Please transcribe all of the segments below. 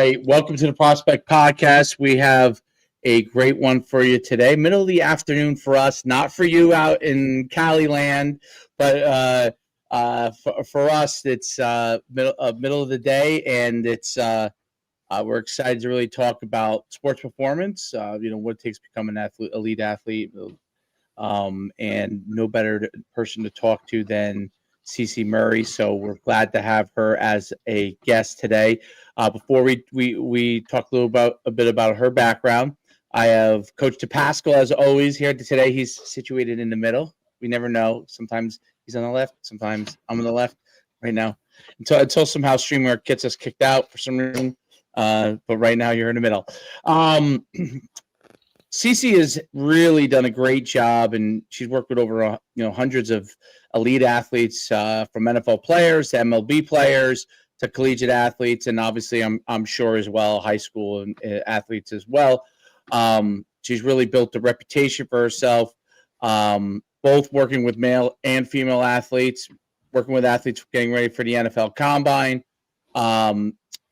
right. Welcome to the Prospect Podcast. We have a great one for you today. Middle of the afternoon for us, not for you out in Cali land, but for us, it's middle of the day, and it's we're excited to really talk about sports performance. What it takes to become an elite athlete, and no better person to talk to than Cici Murray. So we're glad to have her as a guest today. Before we talk a bit about her background, I have Coach DePascal as always here today. He's situated in the middle. We never know. Sometimes he's on the left. Sometimes I'm on the left. Right now, until somehow StreamYard gets us kicked out for some reason. But right now you're in the middle. Cici has really done a great job, and she's worked with over hundreds of elite athletes, from NFL players to MLB players to collegiate athletes, and obviously I'm sure as well high school and athletes as well. She's really built a reputation for herself, both working with male and female athletes, working with athletes getting ready for the NFL Combine,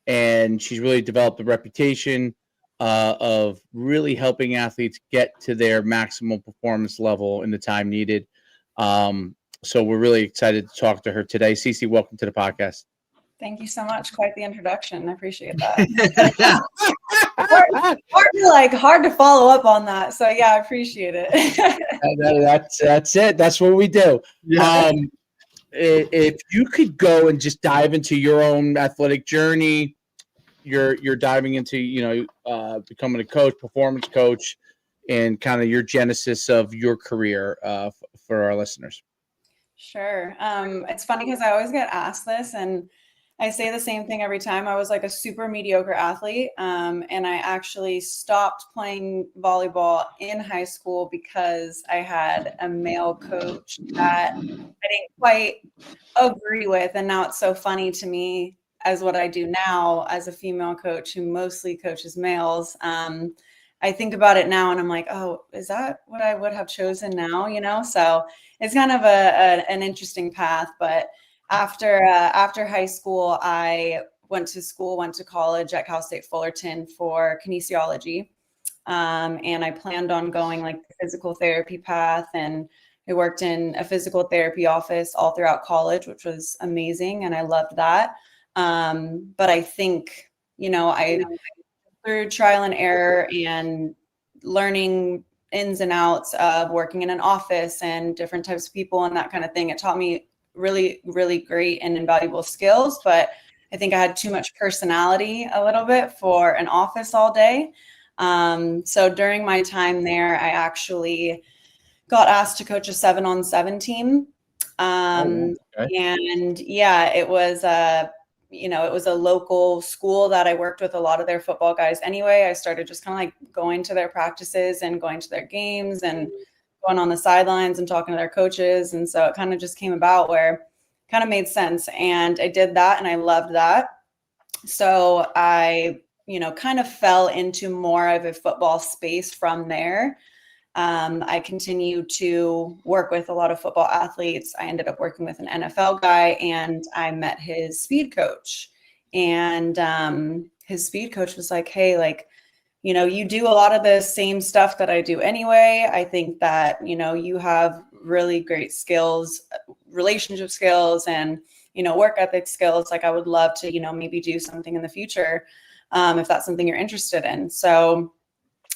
and she's really developed a reputation of really helping athletes get to their maximum performance level in the time needed. So we're really excited to talk to her today. Cici, welcome to the podcast. Thank you so much. Quite the introduction. I appreciate that. hard to follow up on that. So yeah, I appreciate it. That's it. That's what we do. Yeah. If you could go and just dive into your own athletic journey, you're diving into becoming a coach, performance coach, and kind of your genesis of your career for our listeners. Sure. It's funny because I always get asked this, and I say the same thing every time. I was like a super mediocre athlete, and I actually stopped playing volleyball in high school because I had a male coach that I didn't quite agree with, and now it's so funny to me as what I do now as a female coach who mostly coaches males. I think about it now and I'm like, oh, is that what I would have chosen now? So it's kind of an interesting path. But after high school, I went to college at Cal State Fullerton for kinesiology. And I planned on going like the physical therapy path, and I worked in a physical therapy office all throughout college, which was amazing. And I loved that. But I think, I through trial and error and learning ins and outs of working in an office and different types of people and that kind of thing, it taught me really, really great and invaluable skills. But I think I had too much personality a little bit for an office all day. So during my time there, I actually got asked to coach a 7-on-7 team. And yeah, it was it was a local school that I worked with a lot of their football guys anyway. I started just kind of like going to their practices and going to their games and going on the sidelines and talking to their coaches. And so it kind of just came about where it kind of made sense. And I did that and I loved that. So I, kind of fell into more of a football space from there. I continued to work with a lot of football athletes. I ended up working with an NFL guy, and I met his speed coach. And his speed coach was like, hey, you do a lot of the same stuff that I do anyway. I think that, you have really great skills, relationship skills, and, work ethic skills. Like I would love to, maybe do something in the future if that's something you're interested in. So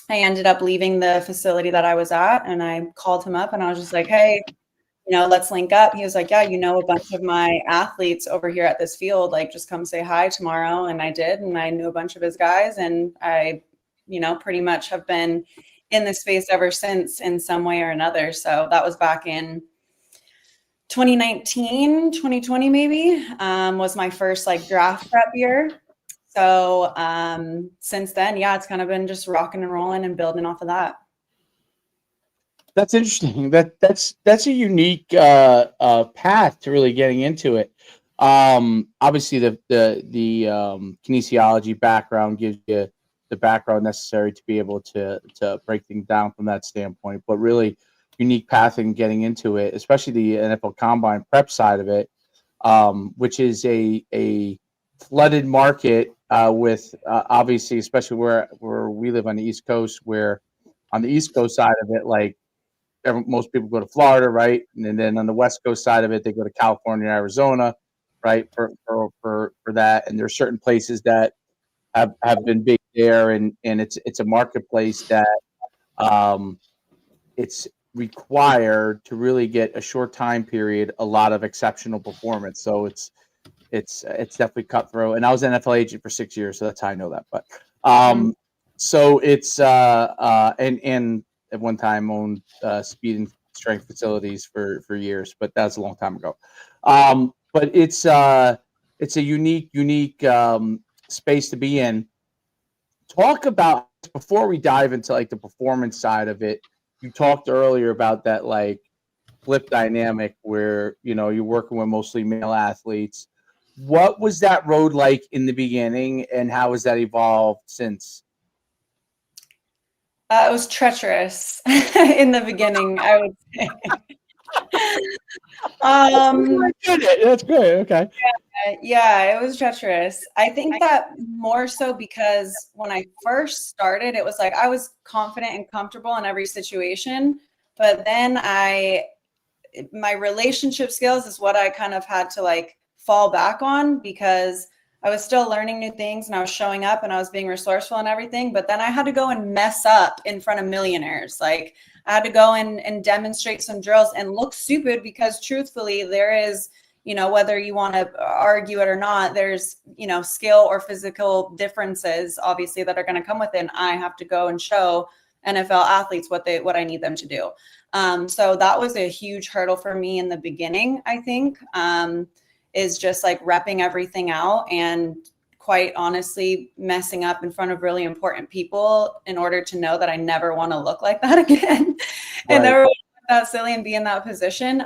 I ended up leaving the facility that I was at, and I called him up and I was just like, hey, let's link up. He was like, yeah, a bunch of my athletes over here at this field, like just come say hi tomorrow. And I did. And I knew a bunch of his guys, and I, pretty much have been in this space ever since in some way or another. So that was back in 2019, 2020, maybe, was my first draft prep year. So since then, yeah, it's kind of been just rocking and rolling and building off of that. That's interesting. That's a unique path to really getting into it. Obviously, the kinesiology background gives you the background necessary to be able to break things down from that standpoint. But really, unique path in getting into it, especially the NFL Combine prep side of it, which is a flooded market with obviously, especially where we live on the East Coast, where on the East Coast side of it, like most people go to Florida, right? And then on the West Coast side of it, they go to California, Arizona, right? For that, and there's certain places that have been big there, and it's a marketplace that it's required to really get a short time period, a lot of exceptional performance. So it's definitely cutthroat. And I was an NFL agent for 6 years, so that's how I know that. But Mhm. so it's and at one time owned speed and strength facilities for years, but that was a long time ago. But it's a unique space to be in. Talk about, before we dive into like the performance side of it. You talked earlier about that like flip dynamic where you're working with mostly male athletes. What was that road like in the beginning, and how has that evolved since? It was treacherous in the beginning, I would say. Um, That's good. Okay. yeah, it was treacherous. I think that more so because when I first started, it was like I was confident and comfortable in every situation, but then my relationship skills is what I kind of had to like fall back on, because I was still learning new things and I was showing up and I was being resourceful and everything. But then I had to go and mess up in front of millionaires. Like I had to go and demonstrate some drills and look stupid, because truthfully, there is, whether you want to argue it or not, there's, skill or physical differences, obviously, that are going to come with it. And I have to go and show NFL athletes what I need them to do. So that was a huge hurdle for me in the beginning, I think, is just like repping everything out and quite honestly messing up in front of really important people in order to know that I never want to look like that again and Right. never want to look that silly and be in that position.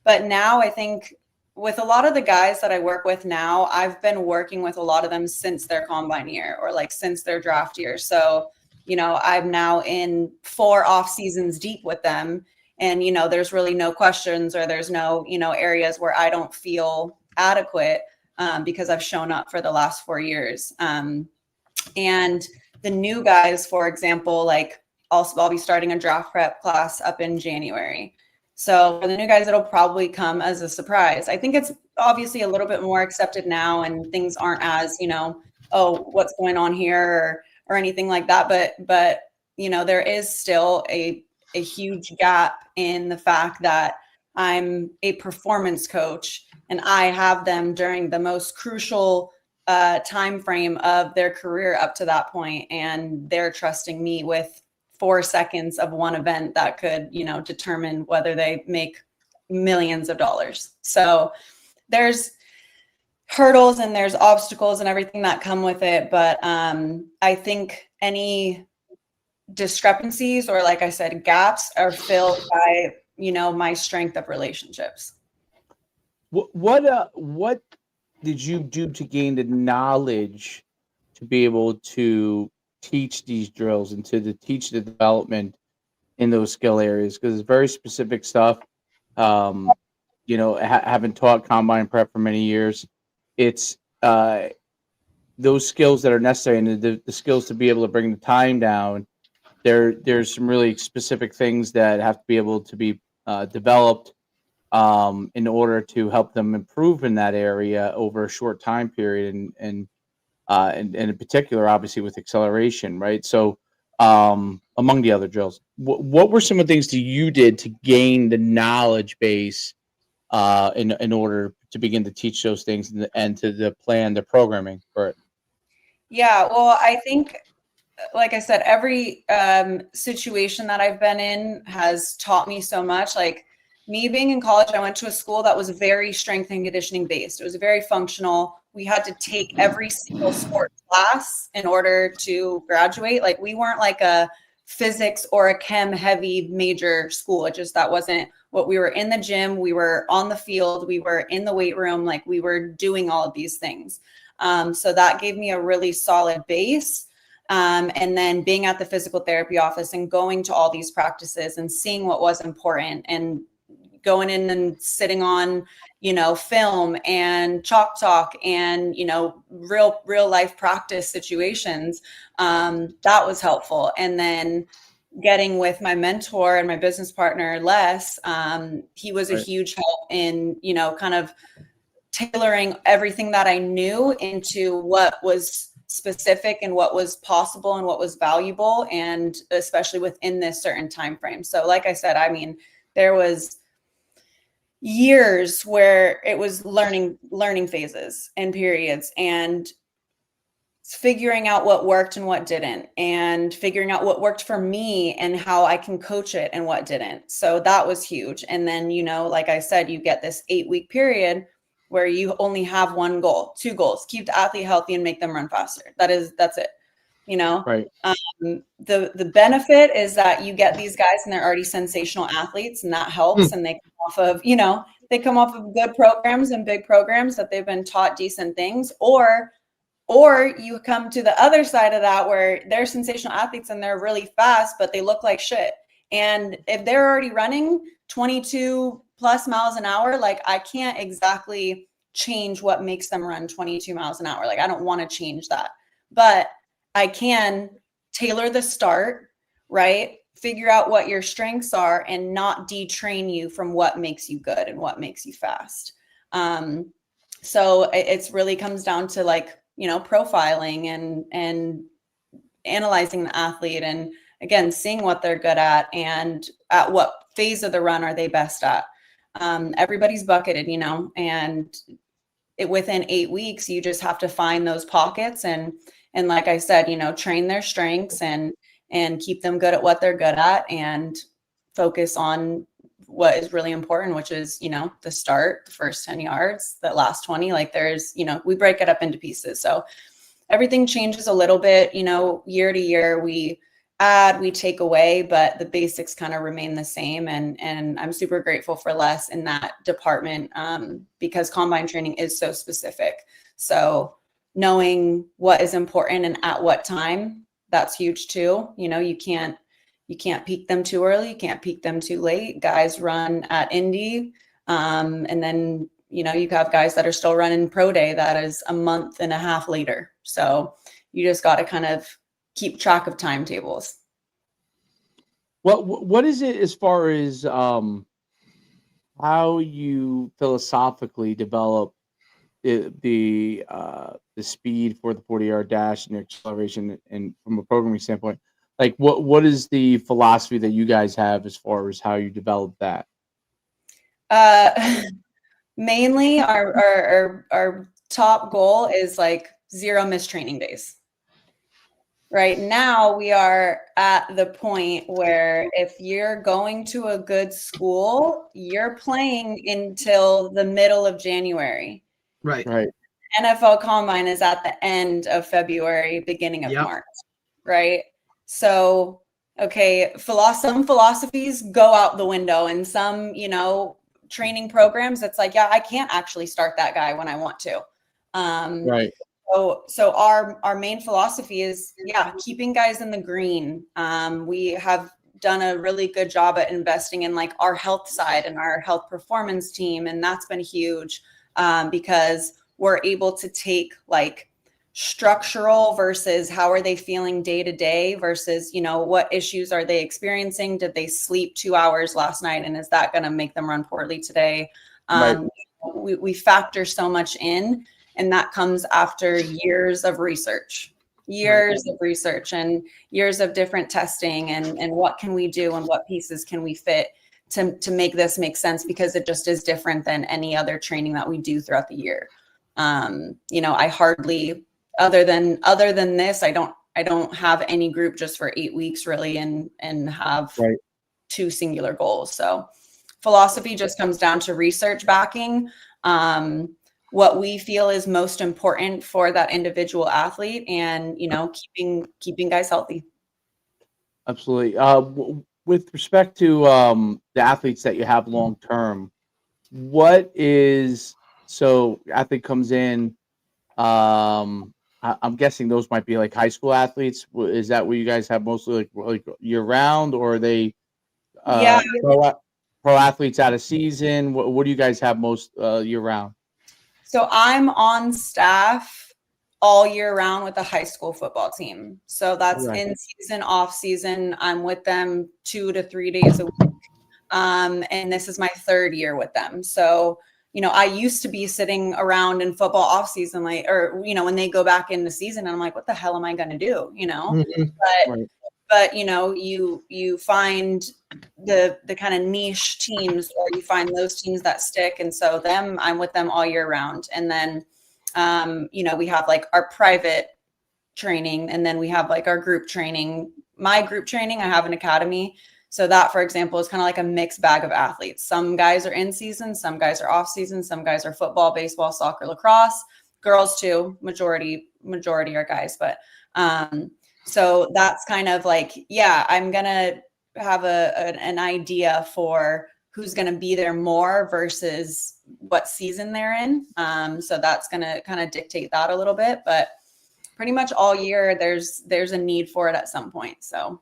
But now I think with a lot of the guys that I work with now, I've been working with a lot of them since their combine year or like since their draft year. So I'm now in 4 off seasons deep with them. And, there's really no questions, or there's no, areas where I don't feel adequate because I've shown up for the last 4 years. And the new guys, for example, like I'll be starting a draft prep class up in January. So for the new guys, it'll probably come as a surprise. I think it's obviously a little bit more accepted now, and things aren't as, oh, what's going on here, or anything like that. But there is still a huge gap in the fact that I'm a performance coach and I have them during the most crucial time frame of their career up to that point, and they're trusting me with 4 seconds of one event that could determine whether they make millions of dollars. So there's hurdles and there's obstacles and everything that come with it, but I think any discrepancies, or like I said, gaps, are filled by my strength of relationships. What did you do to gain the knowledge to be able to teach these drills and to teach the development in those skill areas? Because it's very specific stuff. Um, having taught combine prep for many years, it's those skills that are necessary, and the skills to be able to bring the time down. There's some really specific things that have to be able to be developed in order to help them improve in that area over a short time period, and in particular, obviously with acceleration, right? So, among the other drills, what were some of the things that you did to gain the knowledge base in order to begin to teach those things and to the plan, the programming for it? Yeah, well, I think, like I said, every situation that I've been in has taught me so much. Like me being in college, I went to a school that was very strength and conditioning based. It was very functional. We had to take every single sport class in order to graduate. Like we weren't like a physics or a chem heavy major school. It just, that wasn't what we were. In the gym, we were on the field, we were in the weight room, like we were doing all of these things. So that gave me a really solid base. And then being at the physical therapy office and going to all these practices and seeing what was important and going in and sitting on, film and chalk talk and, real life practice situations. That was helpful. And then getting with my mentor and my business partner, Les, he was a huge help in, kind of tailoring everything that I knew into what was specific and what was possible and what was valuable, and especially within this certain time frame. So like I said, I mean, there was years where it was learning phases and periods, and figuring out what worked and what didn't, and figuring out what worked for me and how I can coach it and what didn't. So that was huge. And then, like I said, you get this 8-week period where you only have one goal, two goals: keep the athlete healthy and make them run faster. That's it. Right. The benefit is that you get these guys and they're already sensational athletes, and that helps. And they come off of good programs and big programs that they've been taught decent things, or you come to the other side of that where they're sensational athletes and they're really fast, but they look like shit. And if they're already running 22 plus miles an hour, like, I can't exactly change what makes them run 22 miles an hour. Like, I don't want to change that, but I can tailor the start, right? Figure out what your strengths are and not detrain you from what makes you good and what makes you fast. So it's really comes down to, like, profiling and analyzing the athlete, and again, seeing what they're good at and at what phase of the run are they best at. Everybody's bucketed, and within 8 weeks, you just have to find those pockets and like I said, train their strengths and keep them good at what they're good at, and focus on what is really important, which is, the start, the first 10 yards, the last 20. Like, there's, we break it up into pieces. So everything changes a little bit, year to year. We add, we take away, but the basics kind of remain the same. And I'm super grateful for Les in that department, because combine training is so specific. So knowing what is important and at what time, that's huge too. You can't peak them too early. You can't peak them too late. Guys run at Indy. And then, you have guys that are still running pro day that is a month and a half later. So you just got to kind of keep track of timetables. What is it as far as how you philosophically develop the speed for the 40-yard dash and the acceleration, and from a programming standpoint, like what is the philosophy that you guys have as far as how you develop that? Mainly our top goal is like 0 missed training days. Right now we are at the point where if you're going to a good school, you're playing until the middle of January. Right. NFL Combine is at the end of February, beginning of March, right? So, okay, some philosophies go out the window, and some, training programs, it's like, yeah, I can't actually start that guy when I want to. Right. So our main philosophy is, keeping guys in the green. We have done a really good job at investing in, like, our health side and our health performance team, and that's been huge, because we're able to take, like, structural versus how are they feeling day to day versus, what issues are they experiencing? Did they sleep 2 hours last night, and is that going to make them run poorly today? Right. We factor so much in, and that comes after years of research and years of different testing, and what can we do and what pieces can we fit to make this make sense, because it just is different than any other training that we do throughout the year. I hardly, other than this, I don't have any group just for 8 weeks really, and have two singular goals. So philosophy just comes down to research backing, what we feel is most important for that individual athlete, and, keeping guys healthy. Absolutely. With respect to the athletes that you have long term, so athlete comes in, I'm guessing those might be like high school athletes. Is that what you guys have mostly, like year round, or are they? Yeah. pro athletes out of season? What do you guys have most year round? So I'm on staff all year round with the high school football team. So that's Right. in season, off season. I'm with them 2 to 3 days a week. And this is my 3rd year with them. So, I used to be sitting around in football off season, like, or, when they go back in the season, and I'm like, what the hell am I going to do? Mm-hmm. But, Right. but, you find the kind of niche teams, or you find those teams that stick. And so I'm with them all year round. And then, we have like our private training, and then we have like our group training. My group training, I have an academy. So that, for example, is kind of like a mixed bag of athletes. Some guys are in season, some guys are off season, some guys are football, baseball, soccer, lacrosse, girls too. Majority are guys. But so that's kind of like, yeah, I'm gonna have an idea for who's going to be there more versus what season they're in. So that's going to kind of dictate that a little bit, but pretty much all year there's a need for it at some point. So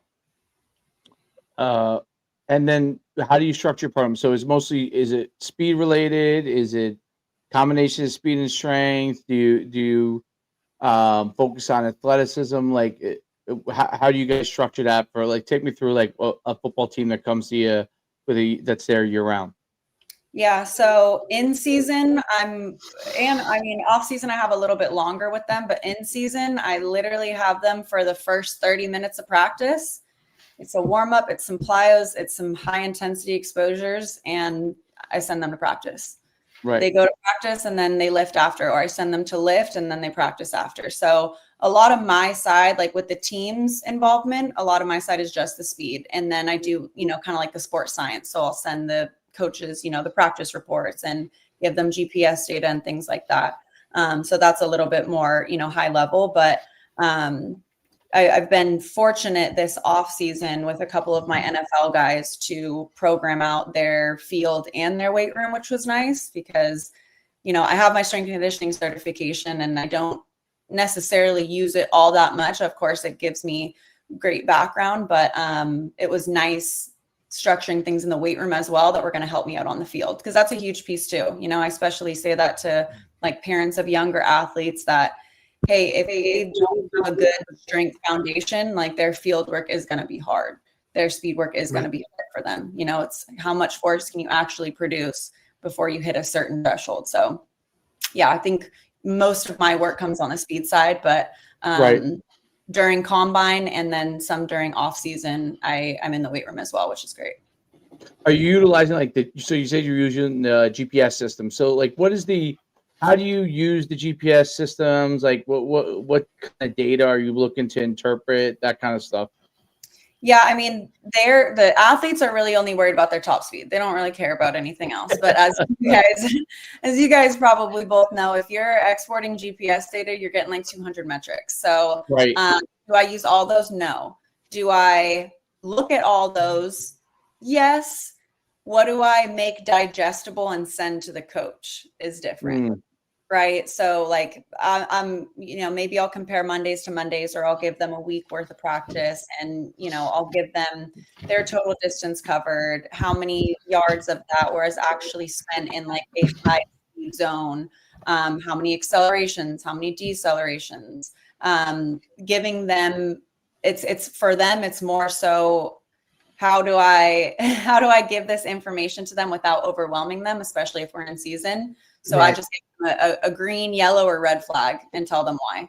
and then how do you structure your program? So is it speed related? Is it combination of speed and strength? Do you focus on athleticism? Like how do you guys structure that for, like, take me through like a football team that comes to you that's there year round? yeah, so in season off season I have a little bit longer with them, but in season I literally have them for the first 30 minutes of practice. It's a warm up, it's some plyos, it's some high intensity exposures, and I send them to practice. Right. They go to practice and then they lift after, or I send them to lift and then they practice after. So a lot of my side, like with the team's involvement, a lot of my side is just the speed. And then I do, kind of like the sports science. So I'll send the coaches, the practice reports and give them GPS data and things like that. So that's a little bit more, high level, but I've been fortunate this off season with a couple of my NFL guys to program out their field and their weight room, which was nice because, I have my strength and conditioning certification and I don't necessarily use it all that much. Of course, it gives me great background, but it was nice structuring things in the weight room as well that were going to help me out on the field, because that's a huge piece too. I especially say that to like parents of younger athletes that, hey, if they don't have a good strength foundation, like their field work is going to be hard. Their speed work is going to be hard for them. It's how much force can you actually produce before you hit a certain threshold. So yeah, I think most of my work comes on the speed side, but Right. during combine and then some during off season, I'm in the weight room as well, which is great. Are you utilizing so you said you're using the GPS system. So like how do you use the GPS systems? Like what kind of data are you looking to interpret, that kind of stuff? Yeah, I mean, the athletes are really only worried about their top speed. They don't really care about anything else. But as you guys probably both know, if you're exporting GPS data, you're getting like 200 metrics. So Right. do I use all those? No. Do I look at all those? Yes. What do I make digestible and send to the coach is different. Right. So like I'm, maybe I'll compare Mondays to Mondays, or I'll give them a week worth of practice and, I'll give them their total distance covered, how many yards of that was actually spent in like a high speed zone, how many accelerations, how many decelerations, giving them, it's for them, it's more so how do I give this information to them without overwhelming them, especially if we're in season. So right. I just give them a green, yellow, or red flag and tell them why.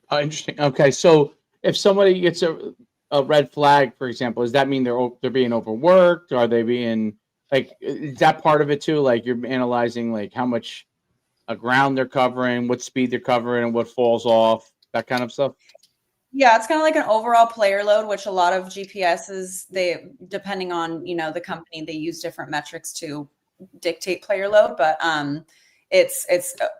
Oh, interesting. Okay, so if somebody gets a red flag, for example, does that mean they're being overworked? Or are they being is that part of it too? Like you're analyzing like how much ground they're covering, what speed they're covering, and what falls off, that kind of stuff? Yeah, it's kind of like an overall player load, which a lot of GPSs, depending on, the company, they use different metrics to dictate player load, but it's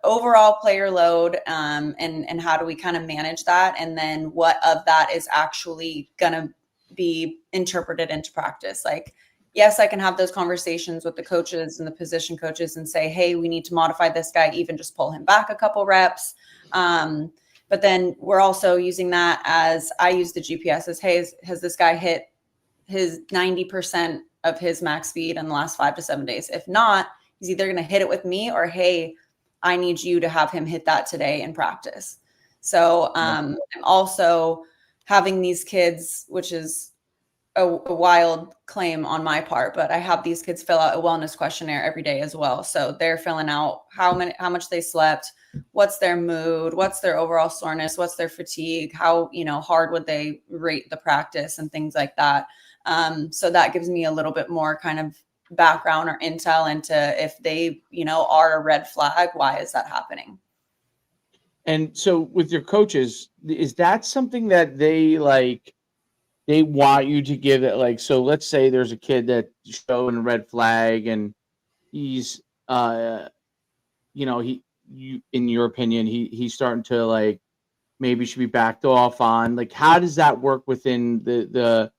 overall player load, and how do we kind of manage that, and then what of that is actually gonna be interpreted into practice. Like, yes, I can have those conversations with the coaches and the position coaches and say, hey, we need to modify this guy, even just pull him back a couple reps. But then we're also using that as I use the GPS as, hey, has this guy hit his 90% of his max speed in the last 5 to 7 days. If not, he's either going to hit it with me or, hey, I need you to have him hit that today in practice. So I'm also having these kids, which is a wild claim on my part, but I have these kids fill out a wellness questionnaire every day as well. So they're filling out how much they slept, what's their mood, what's their overall soreness, what's their fatigue, how, hard would they rate the practice and things like that. So that gives me a little bit more kind of background or intel into if they, are a red flag, why is that happening? And so with your coaches, is that something that they want you to give it, so let's say there's a kid that showing a red flag and he's in your opinion, he's starting to maybe should be backed off on, how does that work within the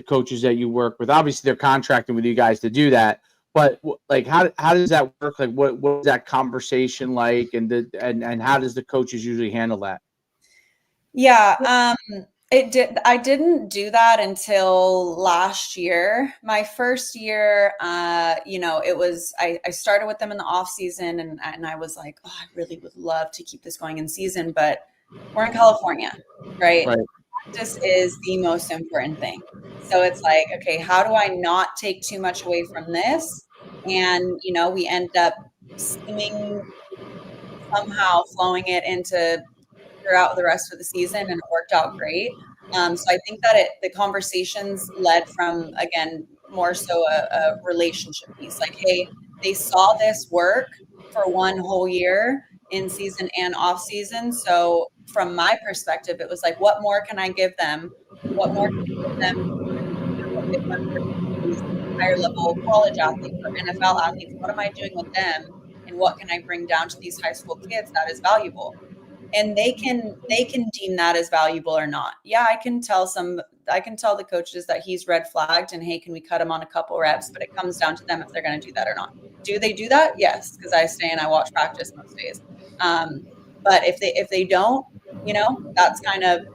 coaches that you work with? Obviously they're contracting with you guys to do that, but how does that work? What is that conversation like, and how does the coaches usually handle that? Yeah, I didn't do that until last year. My first year, it was, I started with them in the off season and I was like, oh, I really would love to keep this going in season, but we're in California, right? Right. Practice is the most important thing. So it's like, okay, how do I not take too much away from this? And, we end up seeming somehow flowing it into throughout the rest of the season, and it worked out great. So I think that the conversations led from, again, more so a relationship piece. Like, hey, they saw this work for one whole year in season and off season. So from my perspective, it was like, what more can I give them? What more can I give them than what they've done for these higher level college athletes or NFL athletes? What am I doing with them? And what can I bring down to these high school kids that is valuable? And they can deem that as valuable or not. Yeah, I can tell the coaches that he's red flagged and, hey, can we cut him on a couple reps? But it comes down to them if they're going to do that or not. Do they do that? Yes, because I stay and I watch practice most days. But if they don't, that's kind of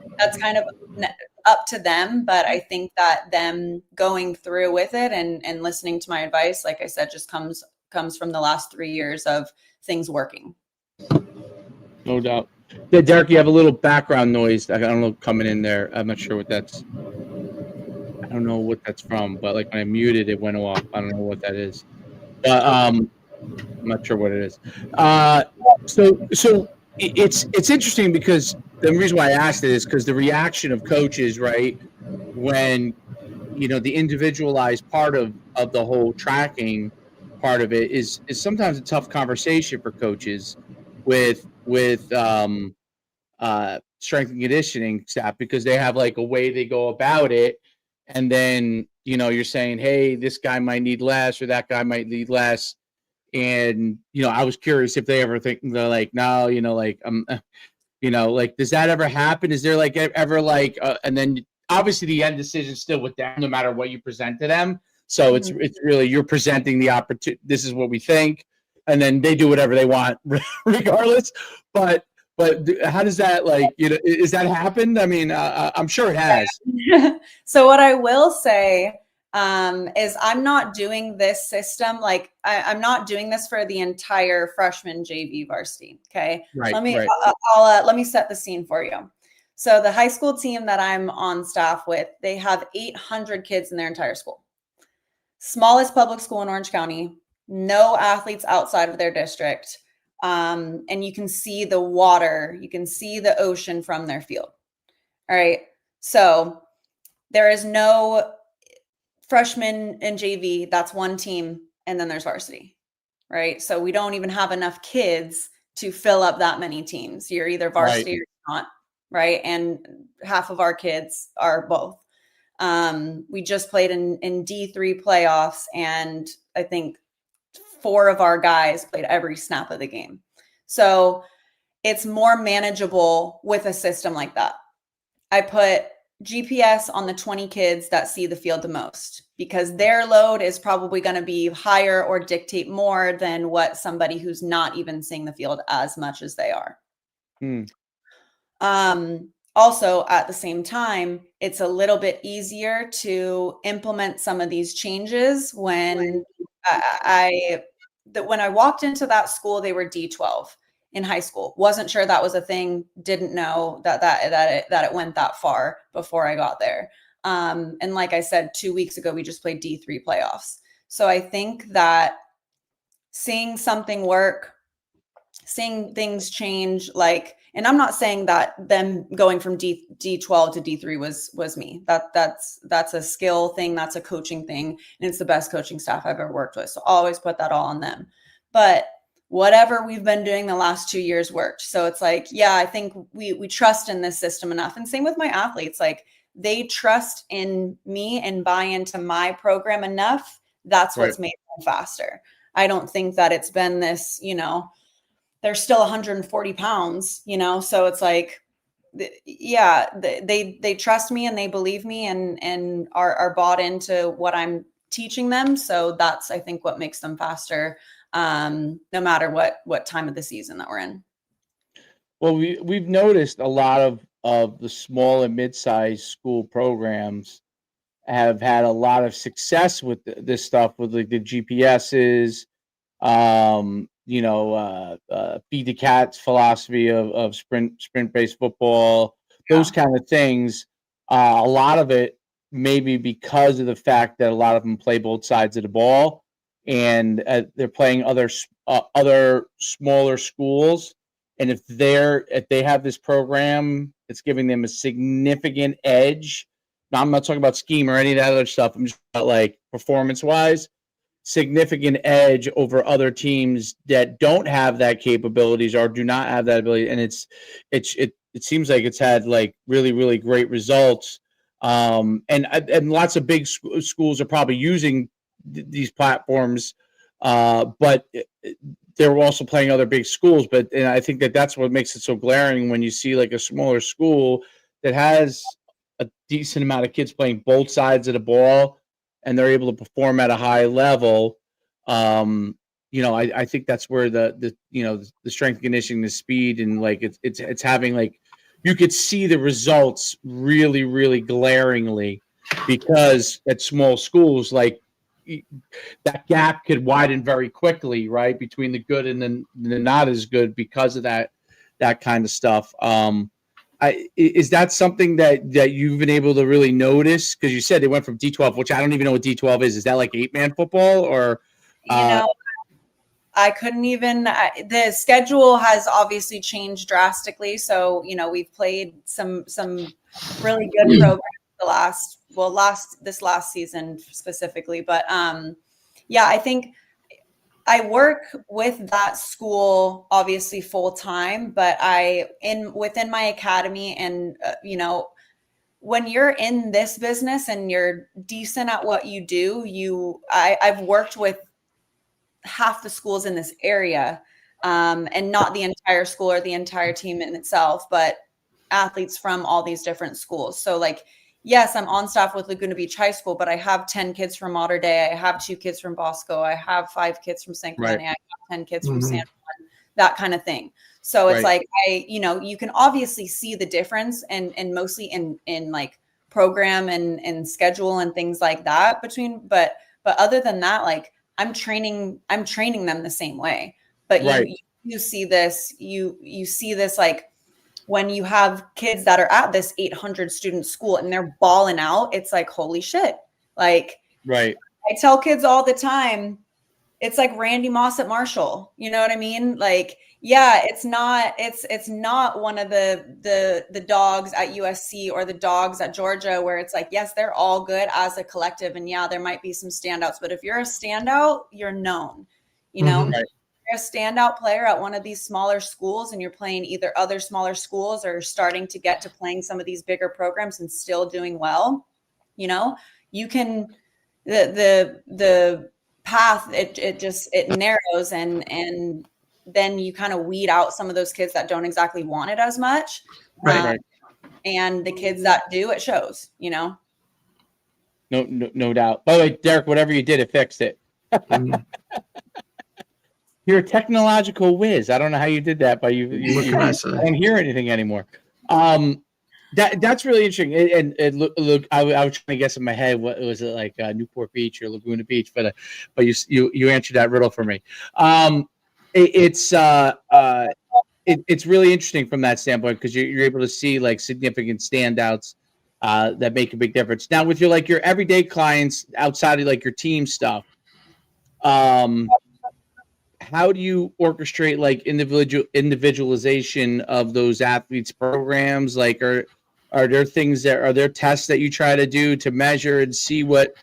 up to them. But I think that them going through with it and listening to my advice, like I said, just comes from the last 3 years of things working. No doubt. Yeah, Derek, you have a little background noise. I don't know, coming in there. I'm not sure what that's. I don't know what that's from, but when I muted, it went off. I don't know what that is. But I'm not sure what it is. So it's interesting because the reason why I asked it is because the reaction of coaches, right, when the individualized part of the whole tracking part of it is sometimes a tough conversation for coaches with strength and conditioning staff, because they have a way they go about it, and then you're saying, hey, this guy might need less or that guy might need less, and I was curious if they ever think they're no, does that ever happen? Is there ever and then obviously the end decision is still with them no matter what you present to them, so it's really you're presenting the opportunity, this is what we think, and then they do whatever they want regardless. But how does that is that happened? I mean, I'm sure it has. So what I will say is I'm not doing this system. I'm not doing this for the entire freshman JV varsity. Okay. Right. Let me set the scene for you. So the high school team that I'm on staff with, they have 800 kids in their entire school. Smallest public school in Orange County, no athletes outside of their district. And you can see the water, you can see the ocean from their field. All right. So there is no freshman and JV. That's one team. And then there's varsity. Right. So we don't even have enough kids to fill up that many teams. You're either varsity or not. Right. And half of our kids are both. We just played in D3 playoffs, and I think 4 of our guys played every snap of the game. So it's more manageable with a system like that. I put GPS on the 20 kids that see the field the most, because their load is probably going to be higher or dictate more than what somebody who's not even seeing the field as much as they are. also at the same time, it's a little bit easier to implement some of these changes when when I walked into that school, they were D12 in high school. Wasn't sure that was a thing. Didn't know that it went that far before I got there. And like I said, 2 weeks ago, we just played D3 playoffs. So I think that seeing something work, seeing things change, like, and I'm not saying that them going from D12 to D3 was me. That's a skill thing, that's a coaching thing, and it's the best coaching staff I've ever worked with. So I'll always put that all on them. But whatever we've been doing the last 2 years worked. So it's like, yeah, I think we trust in this system enough. And same with my athletes, like they trust in me and buy into my program enough. That's what's made them faster. I don't think that it's been this, they're still 140 pounds, so it's like, yeah, they trust me and they believe me and are bought into what I'm teaching them. So that's, I think, what makes them faster, no matter what time of the season that we're in. Well, we've noticed a lot of the small and mid-sized school programs have had a lot of success with this stuff, with like the GPSs, Feed the Cat's philosophy of sprint-based football, those kind of things. A lot of it maybe because of the fact that a lot of them play both sides of the ball, and they're playing other smaller schools. And if they have this program, it's giving them a significant edge. Now, I'm not talking about scheme or any of that other stuff. I'm just about like performance-wise, significant edge over other teams that don't have that capabilities or do not have that ability. And it seems like it's had like really, really great results. And lots of big schools are probably using these platforms, but they're also playing other big schools. And I think that's what makes it so glaring when you see like a smaller school that has a decent amount of kids playing both sides of the ball, and they're able to perform at a high level. I think that's where the strength and conditioning, the speed, and like it's having, like, you could see the results really, really glaringly, because at small schools, like, that gap could widen very quickly, right, between the good and the not as good, because of that kind of stuff. Is that something that you've been able to really notice? Because you said they went from D12, which I don't even know what D12 is. Is that like 8-man football, or? I couldn't even. The schedule has obviously changed drastically. So we've played some really good programs this last season specifically. But yeah, I think I work with that school obviously full time, but within my academy, and when you're in this business and you're decent at what you do, I've worked with half the schools in this area, and not the entire school or the entire team in itself, but athletes from all these different schools. So like, yes, I'm on staff with Laguna Beach High School, but I have 10 kids from Mater Dei. I have 2 kids from Bosco. I have 5 kids from St. Clemente. I have 10 kids from San Juan, that kind of thing. So it's like, you can obviously see the difference, and mostly in like program and schedule and things like that but other than that, like, I'm training them the same way. But you see this, you see this, like, when you have kids that are at this 800 student school and they're balling out, it's like, holy shit. Like, I tell kids all the time, it's like Randy Moss at Marshall. You know what I mean? Like, yeah, it's not one of the dogs at USC or the dogs at Georgia, where it's like, yes, they're all good as a collective, and yeah, there might be some standouts, but if you're a standout, you're known. If you're a standout player at one of these smaller schools and you're playing either other smaller schools or starting to get to playing some of these bigger programs and still doing well, you can, the path, it narrows, and then you kind of weed out some of those kids that don't exactly want it as much. And the kids that do, it shows, No doubt. By the way, Derek, whatever you did, it fixed it. You're a technological whiz. I don't know how you did that, but you don't hear anything anymore. That's really interesting. And look, I was trying to guess in my head, what was it, like, Newport Beach or Laguna Beach, but you answered that riddle for me. It, it's it's really interesting from that standpoint, because you're able to see like significant standouts that make a big difference. Now, with your everyday clients outside of like your team stuff, um, how do you orchestrate like individualization of those athletes' programs? Like, are there are there tests that you try to do to measure and see what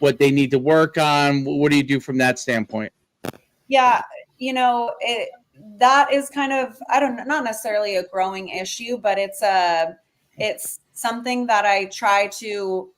they need to work on? What do you do from that standpoint? Yeah, that is kind of, I don't know, not necessarily a growing issue, but it's something that I try to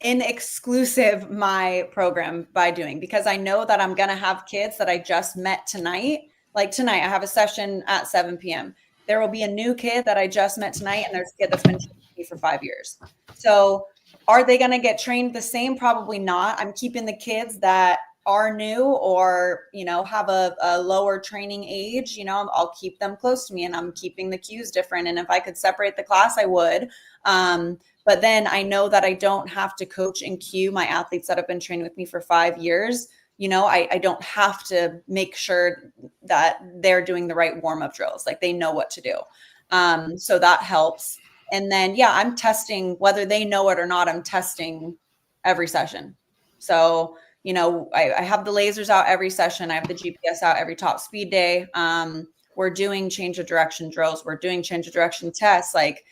in exclusive my program by doing, because I know that I'm going to have kids that I just met tonight. Like tonight, I have a session at 7 p.m. There will be a new kid that I just met tonight, and there's a kid that's been training with me for 5 years. So are they going to get trained the same? Probably not. I'm keeping the kids that are new or, have a lower training age, I'll keep them close to me, and I'm keeping the cues different. And if I could separate the class, I would. But then I know that I don't have to coach and cue my athletes that have been training with me for 5 years. I don't have to make sure that they're doing the right warm-up drills. Like, they know what to do. So that helps. And then, I'm testing, whether they know it or not, I'm testing every session. So, I have the lasers out every session. I have the GPS out every top speed day. We're doing change of direction drills. We're doing change of direction tests. Like,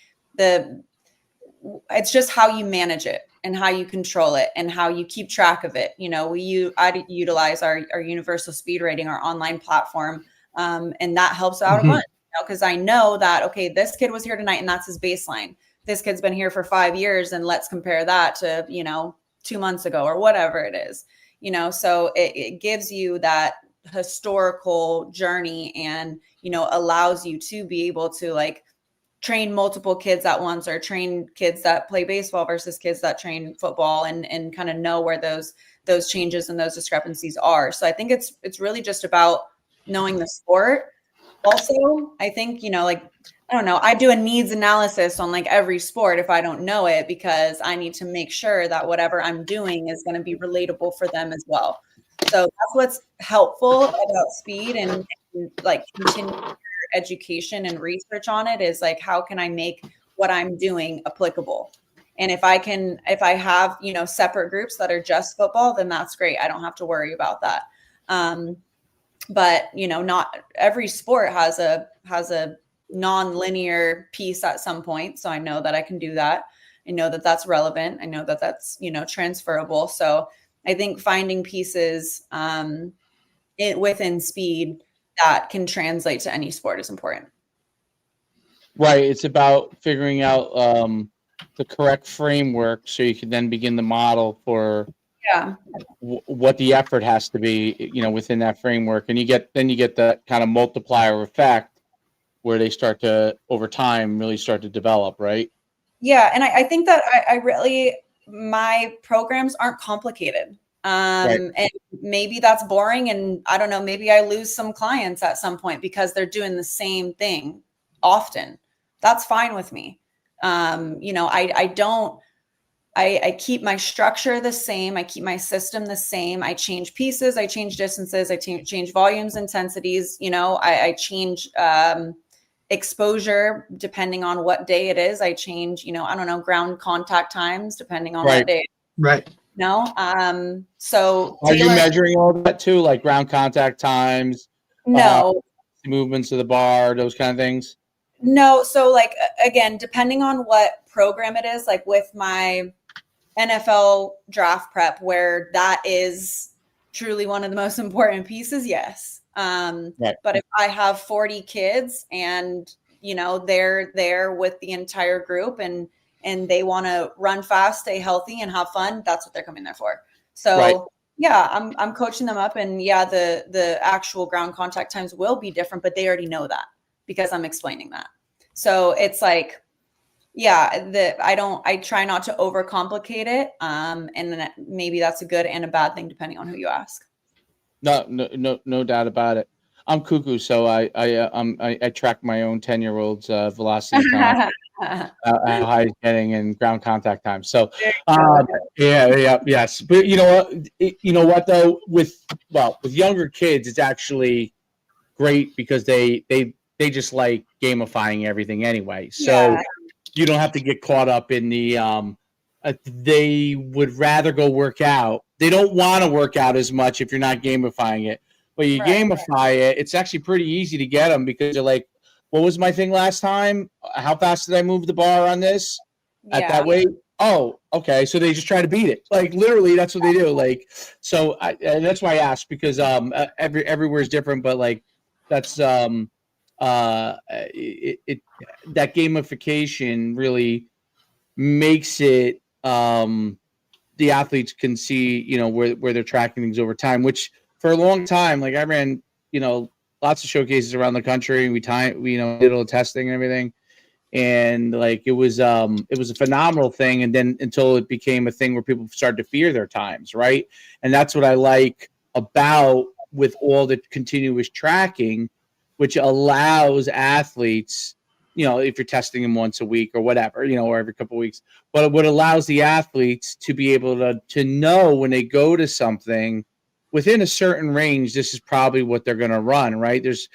it's just how you manage it and how you control it and how you keep track of it. I utilize our universal speed rating, our online platform. And that helps out a bunch, because I know that, okay, this kid was here tonight and that's his baseline. This kid's been here for 5 years, and let's compare that to, 2 months ago or whatever it is, so it gives you that historical journey and, allows you to be able to like train multiple kids at once, or train kids that play baseball versus kids that train football, and kind of know where those changes and those discrepancies are. So I think it's really just about knowing the sport. Also, I think, like, I don't know, I do a needs analysis on like every sport if I don't know it, because I need to make sure that whatever I'm doing is going to be relatable for them as well. So that's what's helpful about speed, and like continue education and research on it, is like, how can I make what I'm doing applicable? And if I have, separate groups that are just football, then that's great. I don't have to worry about that. But not every sport has a non-linear piece at some point. So I know that I can do that. I know that that's relevant. I know that that's, transferable. So I think finding pieces within speed that can translate to any sport is important. Right. It's about figuring out the correct framework, so you can then begin the model for what the effort has to be, within that framework. And you get that kind of multiplier effect where they start to, over time, really start to develop, right? Yeah. And I think that I really, my programs aren't complicated. Right. And maybe that's boring, and I don't know, maybe I lose some clients at some point because they're doing the same thing often. That's fine with me. I keep my structure the same. I keep my system the same. I change pieces. I change distances. I change volumes, intensities. I change exposure depending on what day it is. I change, I don't know, ground contact times depending on what day. Right. No. So are you measuring all that too, like ground contact times? No. Movements of the bar, those kind of things? No. So like, again, depending on what program it is, like with my NFL draft prep, where that is truly one of the most important pieces, yes. Right. But if I have 40 kids and, they're there with the entire group and they want to run fast, stay healthy, and have fun, that's what they're coming there for. So right. Yeah, I'm coaching them up, and the actual ground contact times will be different, but they already know that because I'm explaining that. So it's like, I try not to overcomplicate it. And maybe that's a good and a bad thing depending on who you ask. No doubt about it. I'm cuckoo, so I track my own 10-year-old's velocity time, how high he's getting in ground contact time. So, yes. But you know what though, with younger kids, it's actually great because they just like gamifying everything anyway. So Yeah, you don't have to get caught up in the they would rather go work out. They don't want to work out as much if you're not gamifying it. But you right. gamify it, it's actually pretty easy to get them because you're like, what was my thing last time? How fast did I move the bar on this at that Yeah, weight? Oh, okay. So they just try to beat it. Like literally, that's what they do. Like, so and that's why I asked because everywhere is different, but like that's it that gamification really makes it the athletes can see where they're tracking things over time, which for a long time, like I ran lots of showcases around the country. We did all the testing and everything, and like it was a phenomenal thing. And then until it became a thing where people started to fear their times, right? And that's what I like about with all the continuous tracking, which allows athletes, if you're testing them once a week or whatever, or every couple of weeks, but what allows the athletes to be able to know when they go to something within a certain range, this is probably what they're going to run, right? There's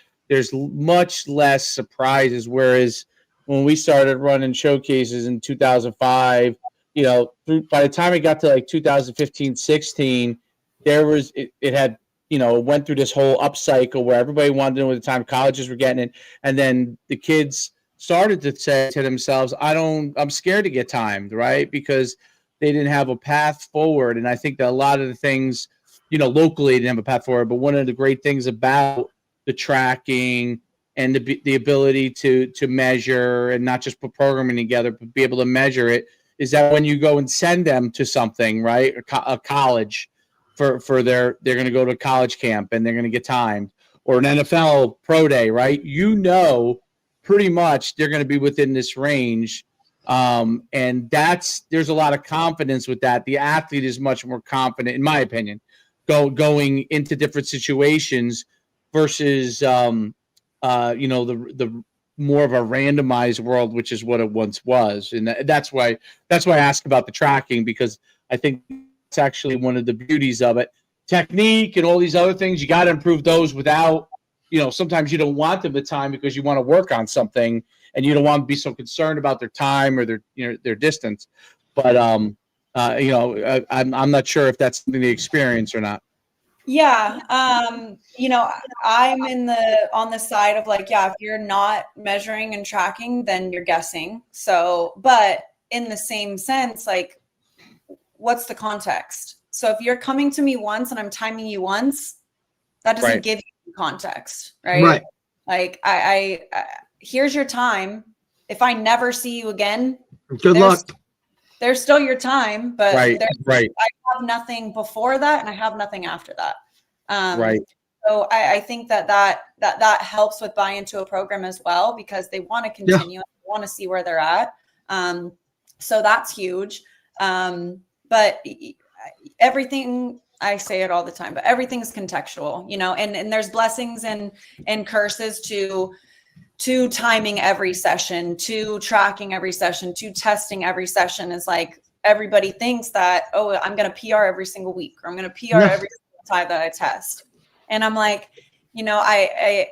much less surprises, whereas when we started running showcases in 2005, by the time it got to like 2015, 16, it had, went through this whole upcycle where everybody wanted to know at the time colleges were getting it. And then the kids started to say to themselves, I'm scared to get timed, right? Because they didn't have a path forward. And I think that a lot of the things, locally they didn't have a path forward, but one of the great things about the tracking and the ability to measure and not just put programming together, but be able to measure it, is that when you go and send them to something, right, a college for they're going to go to a college camp and they're going to get timed, or an NFL pro day, right? Pretty much they're going to be within this range. And there's a lot of confidence with that. The athlete is much more confident, in my opinion, going into different situations versus the more of a randomized world, which is what it once was. And that's why I ask about the tracking, because I think it's actually one of the beauties of it. Technique and all these other things, you got to improve those without, sometimes you don't want them the time because you want to work on something and you don't want to be so concerned about their time or their distance. But I'm not sure if that's something they experience or not. yeah. I'm on the side of like, yeah, if you're not measuring and tracking, then you're guessing. So, but in the same sense, like, what's the context? So if you're coming to me once and I'm timing you once, that doesn't Right. give you context, right? Right. Like I here's your time. If I never see you again, Good luck. there's still your time, but Right. I have nothing before that and I have nothing after that. Right. So I think that helps with buy into a program as well, because they want to continue, they want to see where they're at. So that's huge. But everything, I say it all the time, but everything's contextual, and there's blessings and curses to timing every session, to tracking every session, to testing every session. Is like, everybody thinks that, oh, I'm going to PR every single week, or I'm going to PR every single time that I test. And I'm like, I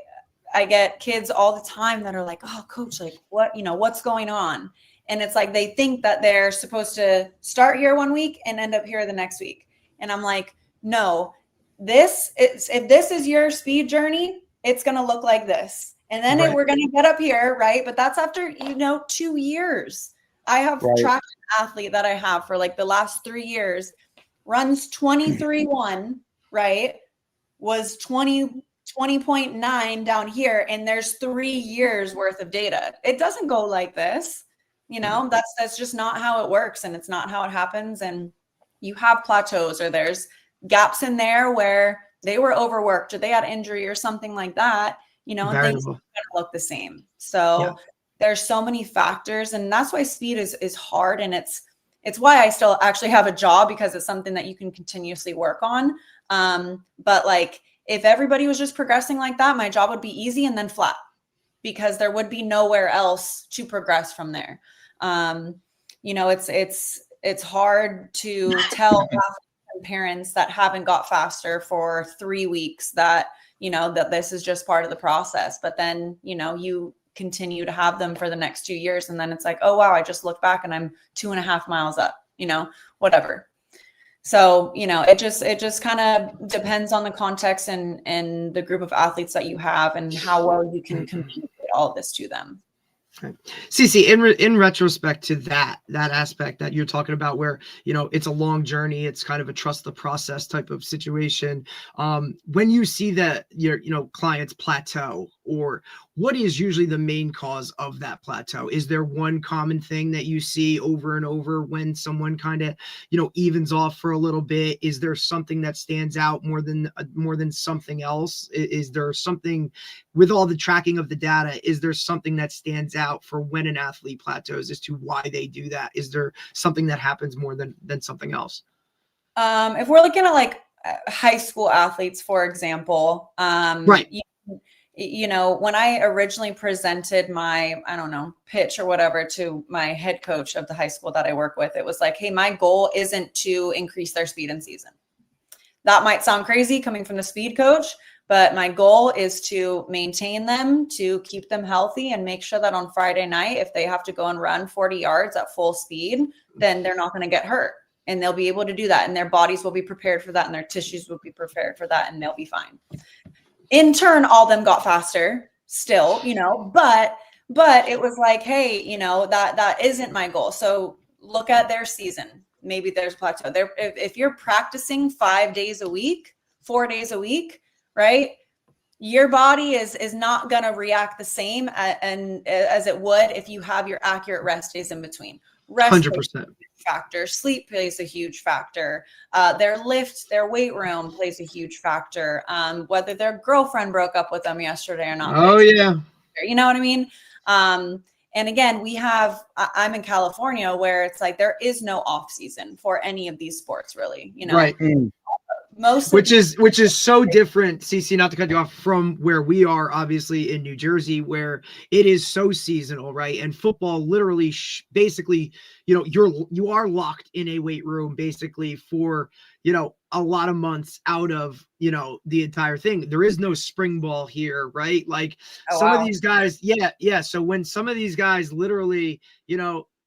get kids all the time that are like, oh, coach, like what's going on? And it's like, they think that they're supposed to start here one week and end up here the next week. And I'm like, no, if this is your speed journey, it's going to look like this. And then we're going to get up here, right? But that's after, 2 years. I have tracked an athlete that I have for like the last 3 years, runs 23.1, right? Was 20.9 down here. And there's 3 years worth of data. It doesn't go like this. That's just not how it works. And it's not how it happens. And you have plateaus, or there's gaps in there where they were overworked or they had injury or something like that, and things don't look the same. So there's so many factors, and that's why speed is hard. And it's why I still actually have a job, because it's something that you can continuously work on. But like, If everybody was just progressing like that, my job would be easy and then flat, because there would be nowhere else to progress from there. It's hard to tell parents that haven't got faster for 3 weeks that, that this is just part of the process. But then, you continue to have them for the next 2 years. And then it's like, oh, wow, I just look back and I'm 2.5 miles up, whatever. So, it just kind of depends on the context and the group of athletes that you have and how well you can communicate all of this to them. Right. Cici, in retrospect to that aspect that you're talking about, where it's a long journey, it's kind of a trust the process type of situation. When you see that your clients plateau, or what is usually the main cause of that plateau? Is there one common thing that you see over and over when someone kind of evens off for a little bit? Is there something that stands out more than something else? Is there something with all the tracking of the data? Is there something that stands out for when an athlete plateaus as to why they do that? Is there something that happens more than something else? If we're looking at like high school athletes, for example, right. When I originally presented my, pitch or whatever to my head coach of the high school that I work with, it was like, hey, my goal isn't to increase their speed in season. That might sound crazy coming from the speed coach, but my goal is to maintain them, to keep them healthy, and make sure that on Friday night, if they have to go and run 40 yards at full speed, then they're not going to get hurt. And they'll be able to do that. And their bodies will be prepared for that. And their tissues will be prepared for that. And they'll be fine. In turn, all of them got faster still, but it was like, hey, that isn't my goal. So look at their season. Maybe there's a plateau there. If you're practicing 5 days a week, 4 days a week, right? Your body is not going to react the same as it would if you have your accurate rest days in between. Rest 100%. Factor. Sleep plays a huge factor. Their weight room plays a huge factor. Whether their girlfriend broke up with them yesterday or not. Oh yeah. You know what I mean? And again, I'm in California, where it's like there is no off season for any of these sports, really. Right. Which is so different, Cici, not to cut you off, from where we are, obviously in New Jersey, where it is so seasonal, right? And football literally basically, you are locked in a weight room basically for, a lot of months out of, the entire thing. There is no spring ball here, right? Like of these guys, yeah. So when some of these guys literally,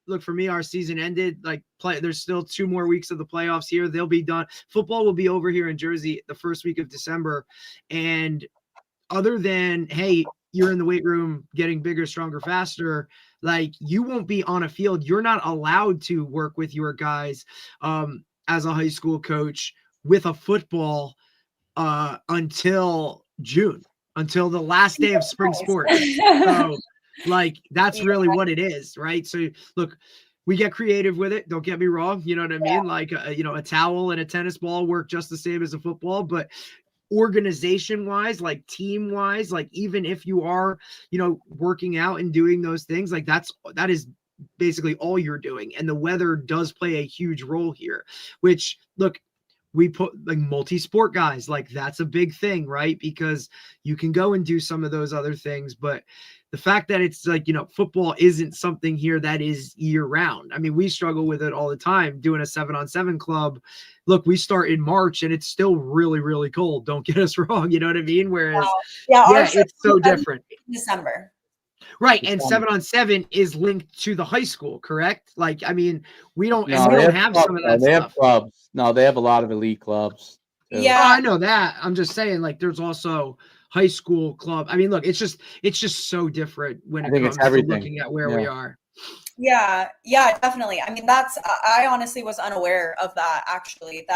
look, for me, our season ended, there's still 2 more weeks of the playoffs here. They'll be done. Football will be over here in Jersey the first week of December. And other than, hey, you're in the weight room getting bigger, stronger, faster, you won't be on a field. You're not allowed to work with your guys as a high school coach with a football until June, until the last day of spring sports. So that's really what it is, right? So look, we get creative with it. Don't get me wrong. You know what I mean? A towel and a tennis ball work just the same as a football, but organization wise, team wise, even if you are, working out and doing those things, that is basically all you're doing. And the weather does play a huge role here, which look, we put multi-sport guys, that's a big thing, right? Because you can go and do some of those other things, but the fact that it's football isn't something here that is year round. I mean, we struggle with it all the time doing a 7-on-7 club. Look, we start in March and it's still really, really cold. Don't get us wrong. You know what I mean? Whereas, it's so different. December. Right. And 7-on-7 is linked to the high school, correct? We don't have some of that stuff. They have clubs. No, they have a lot of elite clubs. Too. Yeah. Oh, I know that. I'm just saying, there's also high school club. I mean, look, it's just so different when it comes to looking at where we are. Yeah, definitely. I mean, I honestly was unaware of that, actually,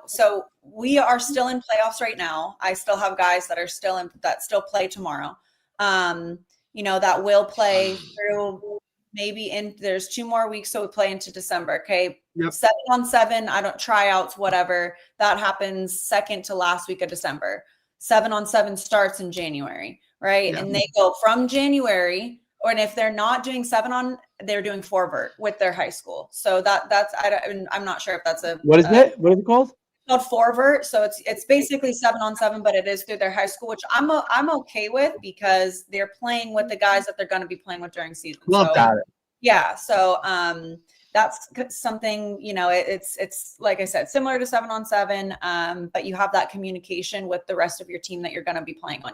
so we are still in playoffs right now. I still have guys that still play tomorrow. That will play through there's 2 more weeks. So we play into December. Okay. Yep. 7-on-7, I don't tryouts, whatever that happens second to last week of December. 7-on-7 starts in January. Right. Yeah. And they go from January, and if they're not doing 7-on, they're doing 4-vert with their high school. So I'm not sure if that's what is it called? called Forvert, so it's basically 7-on-7, but it is through their high school, which I'm okay with because they're playing with the guys that they're going to be playing with during season. Love so, that. Yeah, so that's something, it's like I said, similar to 7-on-7, but you have that communication with the rest of your team that you're going to be playing on.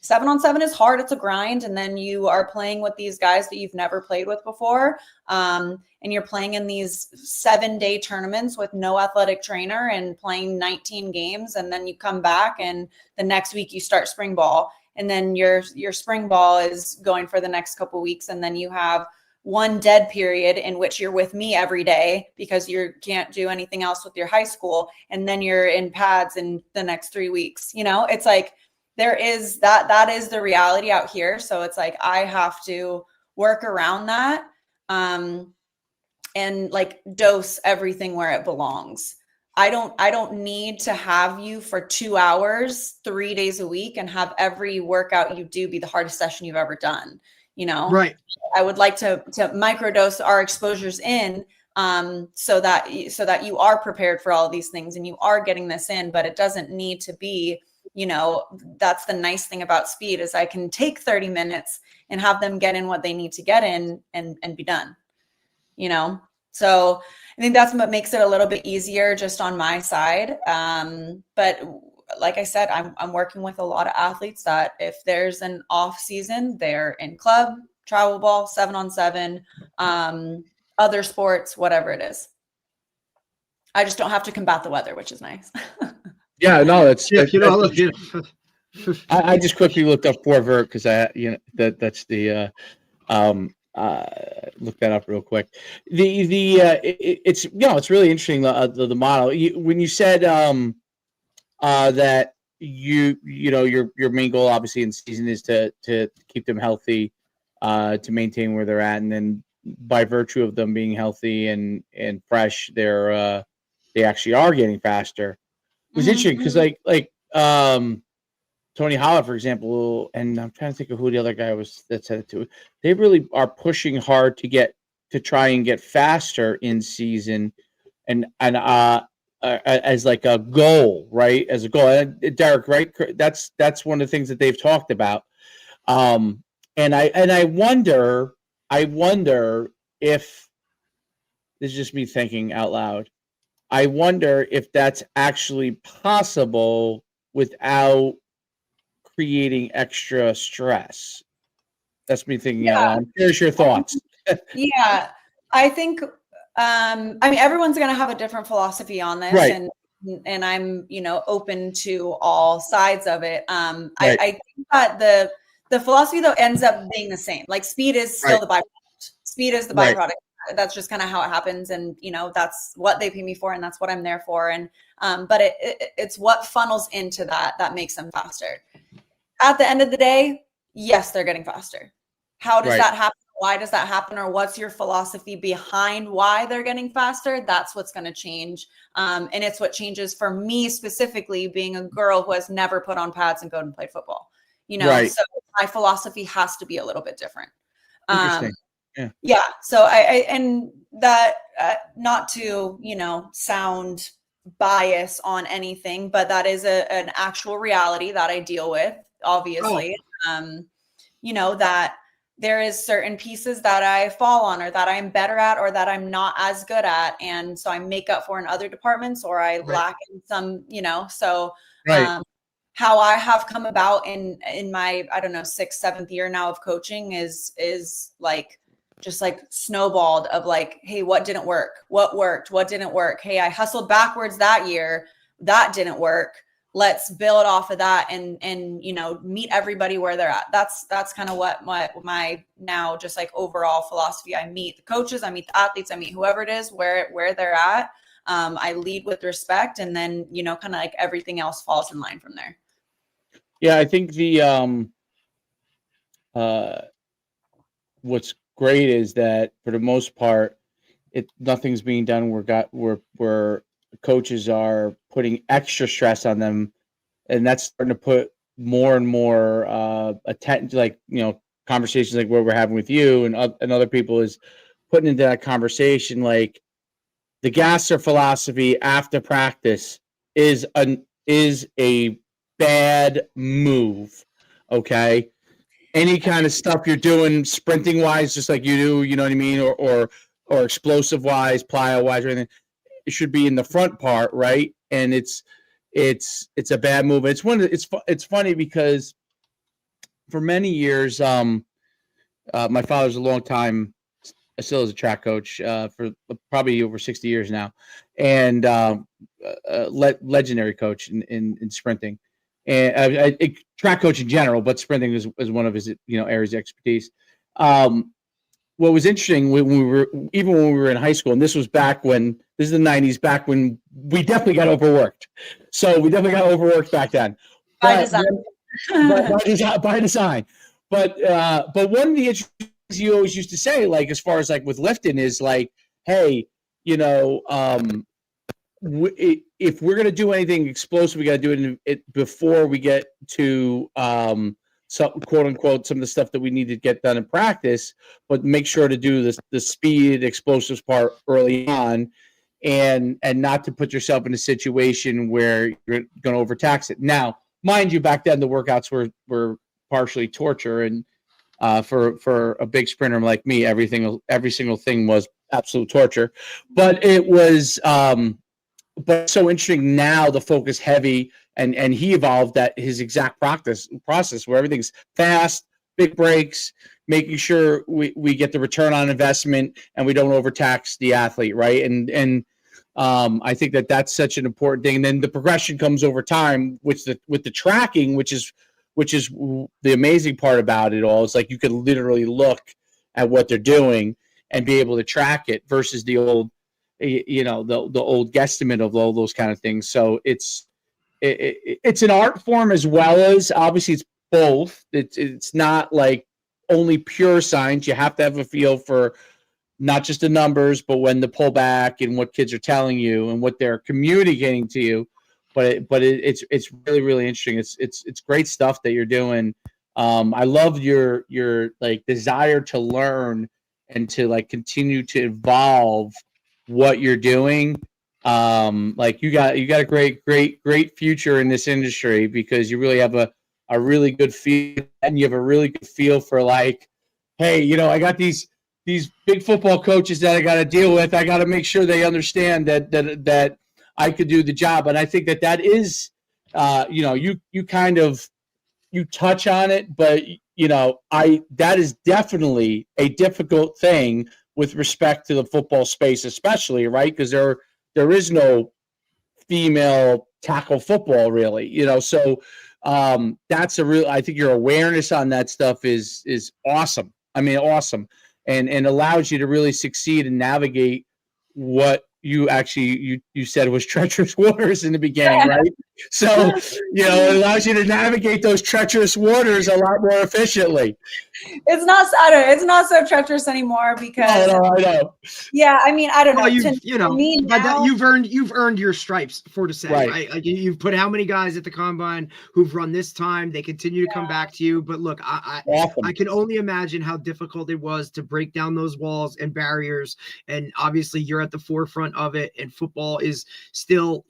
7-on-7 is hard. It's a grind. And then you are playing with these guys that you've never played with before. And you're playing in these 7-day tournaments with no athletic trainer and playing 19 games. And then you come back and the next week you start spring ball. And then your spring ball is going for the next couple of weeks. And then you have one dead period in which you're with me every day because you can't do anything else with your high school. And then you're in pads in the next 3 weeks. It's like, there is that is the reality out here. So it's like, I have to work around that, and like dose everything where it belongs. I don't need to have you for 2 hours, 3 days a week and have every workout you do be the hardest session you've ever done. Right. I would like to microdose our exposures in, so that you are prepared for all of these things and you are getting this in, but it doesn't need to be, that's the nice thing about speed is I can take 30 minutes and have them get in what they need to get in and be done, So I think that's what makes it a little bit easier just on my side. But like I said, I'm working with a lot of athletes that if there's an off season, they're in club, travel ball, 7-on-7, other sports, whatever it is. I just don't have to combat the weather, which is nice. Yeah, no, I just quickly looked up Forvert because that's the look that up real quick. It's it's really interesting the model. When you said that your main goal obviously in season is to keep them healthy, to maintain where they're at, and then by virtue of them being healthy and fresh, they actually are getting faster. It was interesting because like Tony Holla, for example, and I'm trying to think of who the other guy was that said it to. They really are pushing hard to try and get faster in season, and as like a goal, right? As a goal, and Derek, right? That's one of the things that they've talked about. And I wonder if this is just me thinking out loud. I wonder if that's actually possible without creating extra stress. That's me thinking out loud. I'm curious your thoughts. Yeah, I think, everyone's going to have a different philosophy on this, right. and I'm, open to all sides of it. Right. I think that the philosophy though ends up being the same. Like speed is still the byproduct. Speed is the byproduct. Right. That's just kind of how it happens. And, that's what they pay me for. And that's what I'm there for. And, but it's what funnels into that makes them faster. At the end of the day, yes, they're getting faster. How does that happen? Why does that happen? Or what's your philosophy behind why they're getting faster? That's what's going to change. And it's what changes for me specifically, being a girl who has never put on pads and go and play football, so my philosophy has to be a little bit different. Interesting. Yeah. So I and that, not to, sound bias on anything, but that is an actual reality that I deal with, obviously. That there is certain pieces that I fall on or that I'm better at or that I'm not as good at. And so I make up for in other departments or I lack in some, so how I have come about in my, 6th, 7th year now of coaching is like, just like snowballed of like, hey, what didn't work? What worked? What didn't work? Hey, I hustled backwards that year. That didn't work. Let's build off of that and meet everybody where they're at. That's kind of what my now just like overall philosophy. I meet the coaches, I meet the athletes, I meet whoever it is where they're at. I lead with respect, and then kind of like everything else falls in line from there. Yeah, I think the what's great is that for the most part, nothing's being done. Where coaches are putting extra stress on them, and that's starting to put more and more attention, like conversations like what we're having with you and other people is putting into that conversation, like the Gasser philosophy after practice is a bad move. Okay. Any kind of stuff you're doing sprinting wise, just like you do, you know what I mean, or explosive wise, plyo wise, or anything, it should be in the front part, right? And it's a bad move. It's funny because for many years, my father's a long time, still is a track coach for probably over 60 years now, and legendary coach in sprinting, and track coach in general, but sprinting is one of his areas of expertise. What was interesting when we were in high school, and this was back when this is the 90s, back when we definitely got overworked. So we definitely got overworked back then. By design. By design. But one of the interesting things you always used to say, like as far as like with lifting, is like, hey, if we're gonna do anything explosive, we got to do it before we get to some quote unquote some of the stuff that we need to get done in practice, but make sure to do the speed explosives part early on, and not to put yourself in a situation where you're going to overtax it. Now, mind you, back then the workouts were partially torture, and for a big sprinter like me, every single thing was absolute torture. But it was but so interesting now, the focus heavy, and he evolved that his exact process where everything's fast, big breaks, making sure we get the return on investment and we don't overtax the athlete, right? And I think that's such an important thing. And then the progression comes over time, with the tracking, which is the amazing part about it all. It's like you can literally look at what they're doing and be able to track it versus the old, the old guesstimate of all those kind of things. So it's an art form as well as, obviously, it's both. It's not like only pure science. You have to have a feel for not just the numbers, but when to pull back and what kids are telling you and what they're communicating to you. But it's really, really interesting. It's great stuff that you're doing. I love your like desire to learn and to like continue to evolve what you're doing. Like you got a great future in this industry, because you really have a really good feel, and you have a really good feel for like, hey, I got these big football coaches that I got to deal with. I got to make sure they understand that I could do the job. And I think that is, you kind of, you touch on it, but that is definitely a difficult thing with respect to the football space, especially, right? Because there is no female tackle football, really, so that's I think your awareness on that stuff is awesome. I mean, awesome. And allows you to really succeed and navigate what you actually you said was treacherous waters in the beginning, right? So it allows you to navigate those treacherous waters a lot more efficiently. It's not so treacherous anymore, because I know. Yeah, I mean, I don't know. Well, you've earned your stripes, for to say, right? Like you've put how many guys at the combine who've run this time. They continue to come back to you. But look, I can only imagine how difficult it was to break down those walls and barriers. And obviously, you're at the forefront of it. And football is still,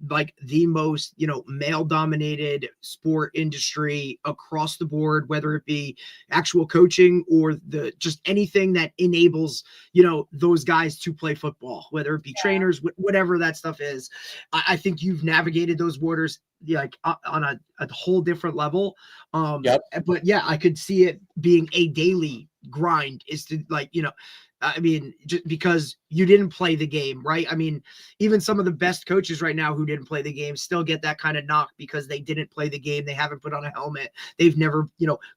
like the most, male-dominated sport industry across the board, whether it be actual coaching or just anything that enables, those guys to play football, whether it be trainers, whatever that stuff is. I think you've navigated those waters like on a whole different level. But yeah, I could see it being a daily grind, is to like, I mean, just because you didn't play the game, right? I mean, even some of the best coaches right now who didn't play the game still get that kind of knock because they didn't play the game. They haven't put on a helmet. They've never,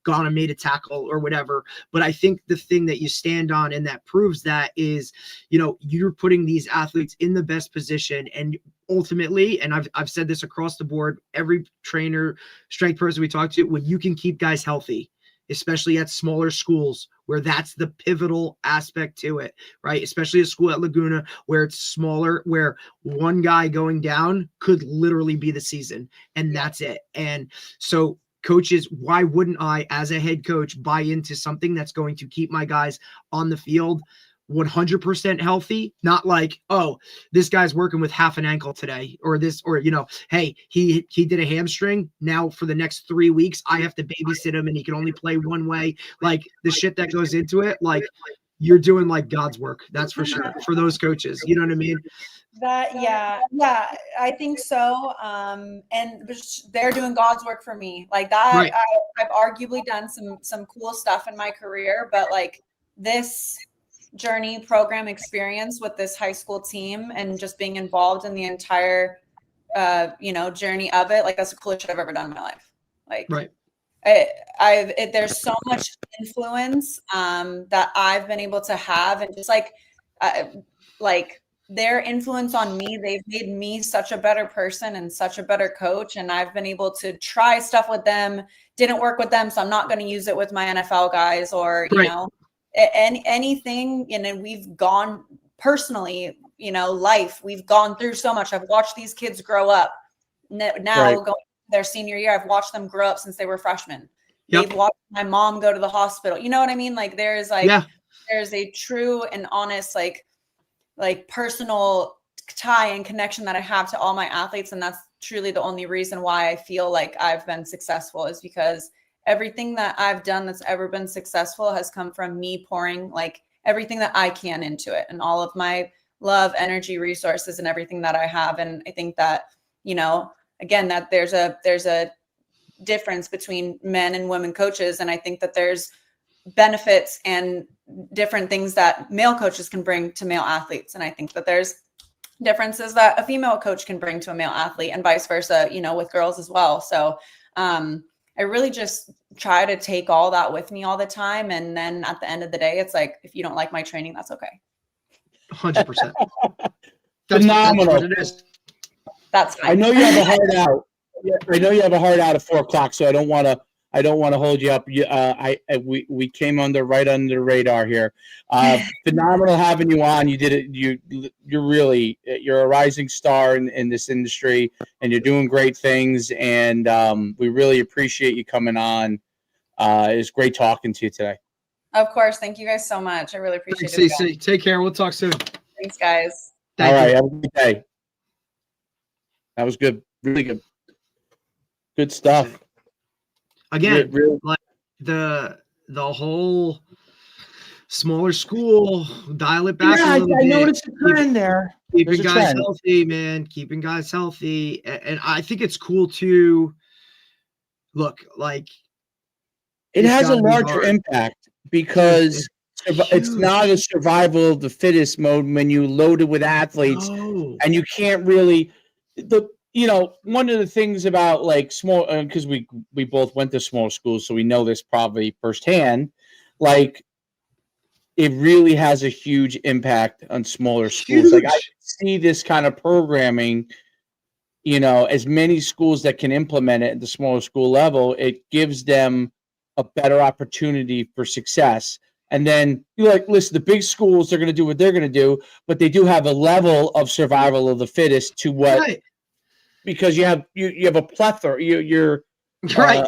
gone and made a tackle or whatever. But I think the thing that you stand on and that proves that is, you're putting these athletes in the best position. And ultimately, and I've said this across the board, every trainer, strength person we talk to, when you can keep guys healthy, especially at smaller schools where that's the pivotal aspect to it, right? Especially a school at Laguna where it's smaller, where one guy going down could literally be the season, and that's it. And so coaches, why wouldn't I, as a head coach, buy into something that's going to keep my guys on the field 100% healthy, not like, oh, this guy's working with half an ankle today, or this, or, you know, hey, he did a hamstring. Now for the next 3 weeks, I have to babysit him and he can only play one way. Like the shit that goes into it, like you're doing like God's work. That's for sure for those coaches. You know what I mean? Yeah, I think so. And they're doing God's work for me. Like that, Right. I've arguably done some cool stuff in my career, but like this journey program experience with this high school team and just being involved in the entire, journey of it, like that's the coolest shit I've ever done in my life. Like, right. There's so much influence that I've been able to have, and just like their influence on me, they've made me such a better person and such a better coach. And I've been able to try stuff with them, didn't work with them, so I'm not going to use it with my NFL guys, or anything. We've gone personally, life, we've gone through so much. I've watched these kids grow up. Now going their senior year, I've watched them grow up since they were freshmen. They've watched my mom go to the hospital. You know what I mean? Like there's a true and honest, like personal tie and connection that I have to all my athletes. And that's truly the only reason why I feel like I've been successful, is because everything that I've done that's ever been successful has come from me pouring like everything that I can into it, and all of my love, energy, resources, and everything that I have. And I think that, again, that there's a difference between men and women coaches. And I think that there's benefits and different things that male coaches can bring to male athletes. And I think that there's differences that a female coach can bring to a male athlete, and vice versa, with girls as well. So I really just try to take all that with me all the time. And then at the end of the day, it's like, if you don't like my training, that's okay. 100%. Phenomenal. That's what it is. That's fine. I know you have a hard out. I know you have a hard out at 4:00, so I don't want to hold you up. We came right under the radar here. Phenomenal having you on. You did it. You're a rising star in this industry, and you're doing great things. And we really appreciate you coming on. It's great talking to you today. Of course. Thank you guys so much. I really appreciate it. Cici. Take care. We'll talk soon. Thanks, guys. All right. Have a good day. That was good. Really good. Good stuff. Again, like the whole smaller school, dial it back a little bit. I noticed a trend there. Keeping guys healthy, man. Keeping guys healthy. And I think it's cool to look like it has a larger impact, because it's not a survival of the fittest mode when you load it with athletes, and you can't really one of the things about like small, because we both went to small schools, so we know this probably firsthand, like it really has a huge impact on smaller schools. Like I see this kind of programming, as many schools that can implement it at the smaller school level, it gives them a better opportunity for success. And then you're like, listen, the big schools, they're going to do what they're going to do, but they do have a level of survival of the fittest to what. Right. Because you have a plethora, you're right,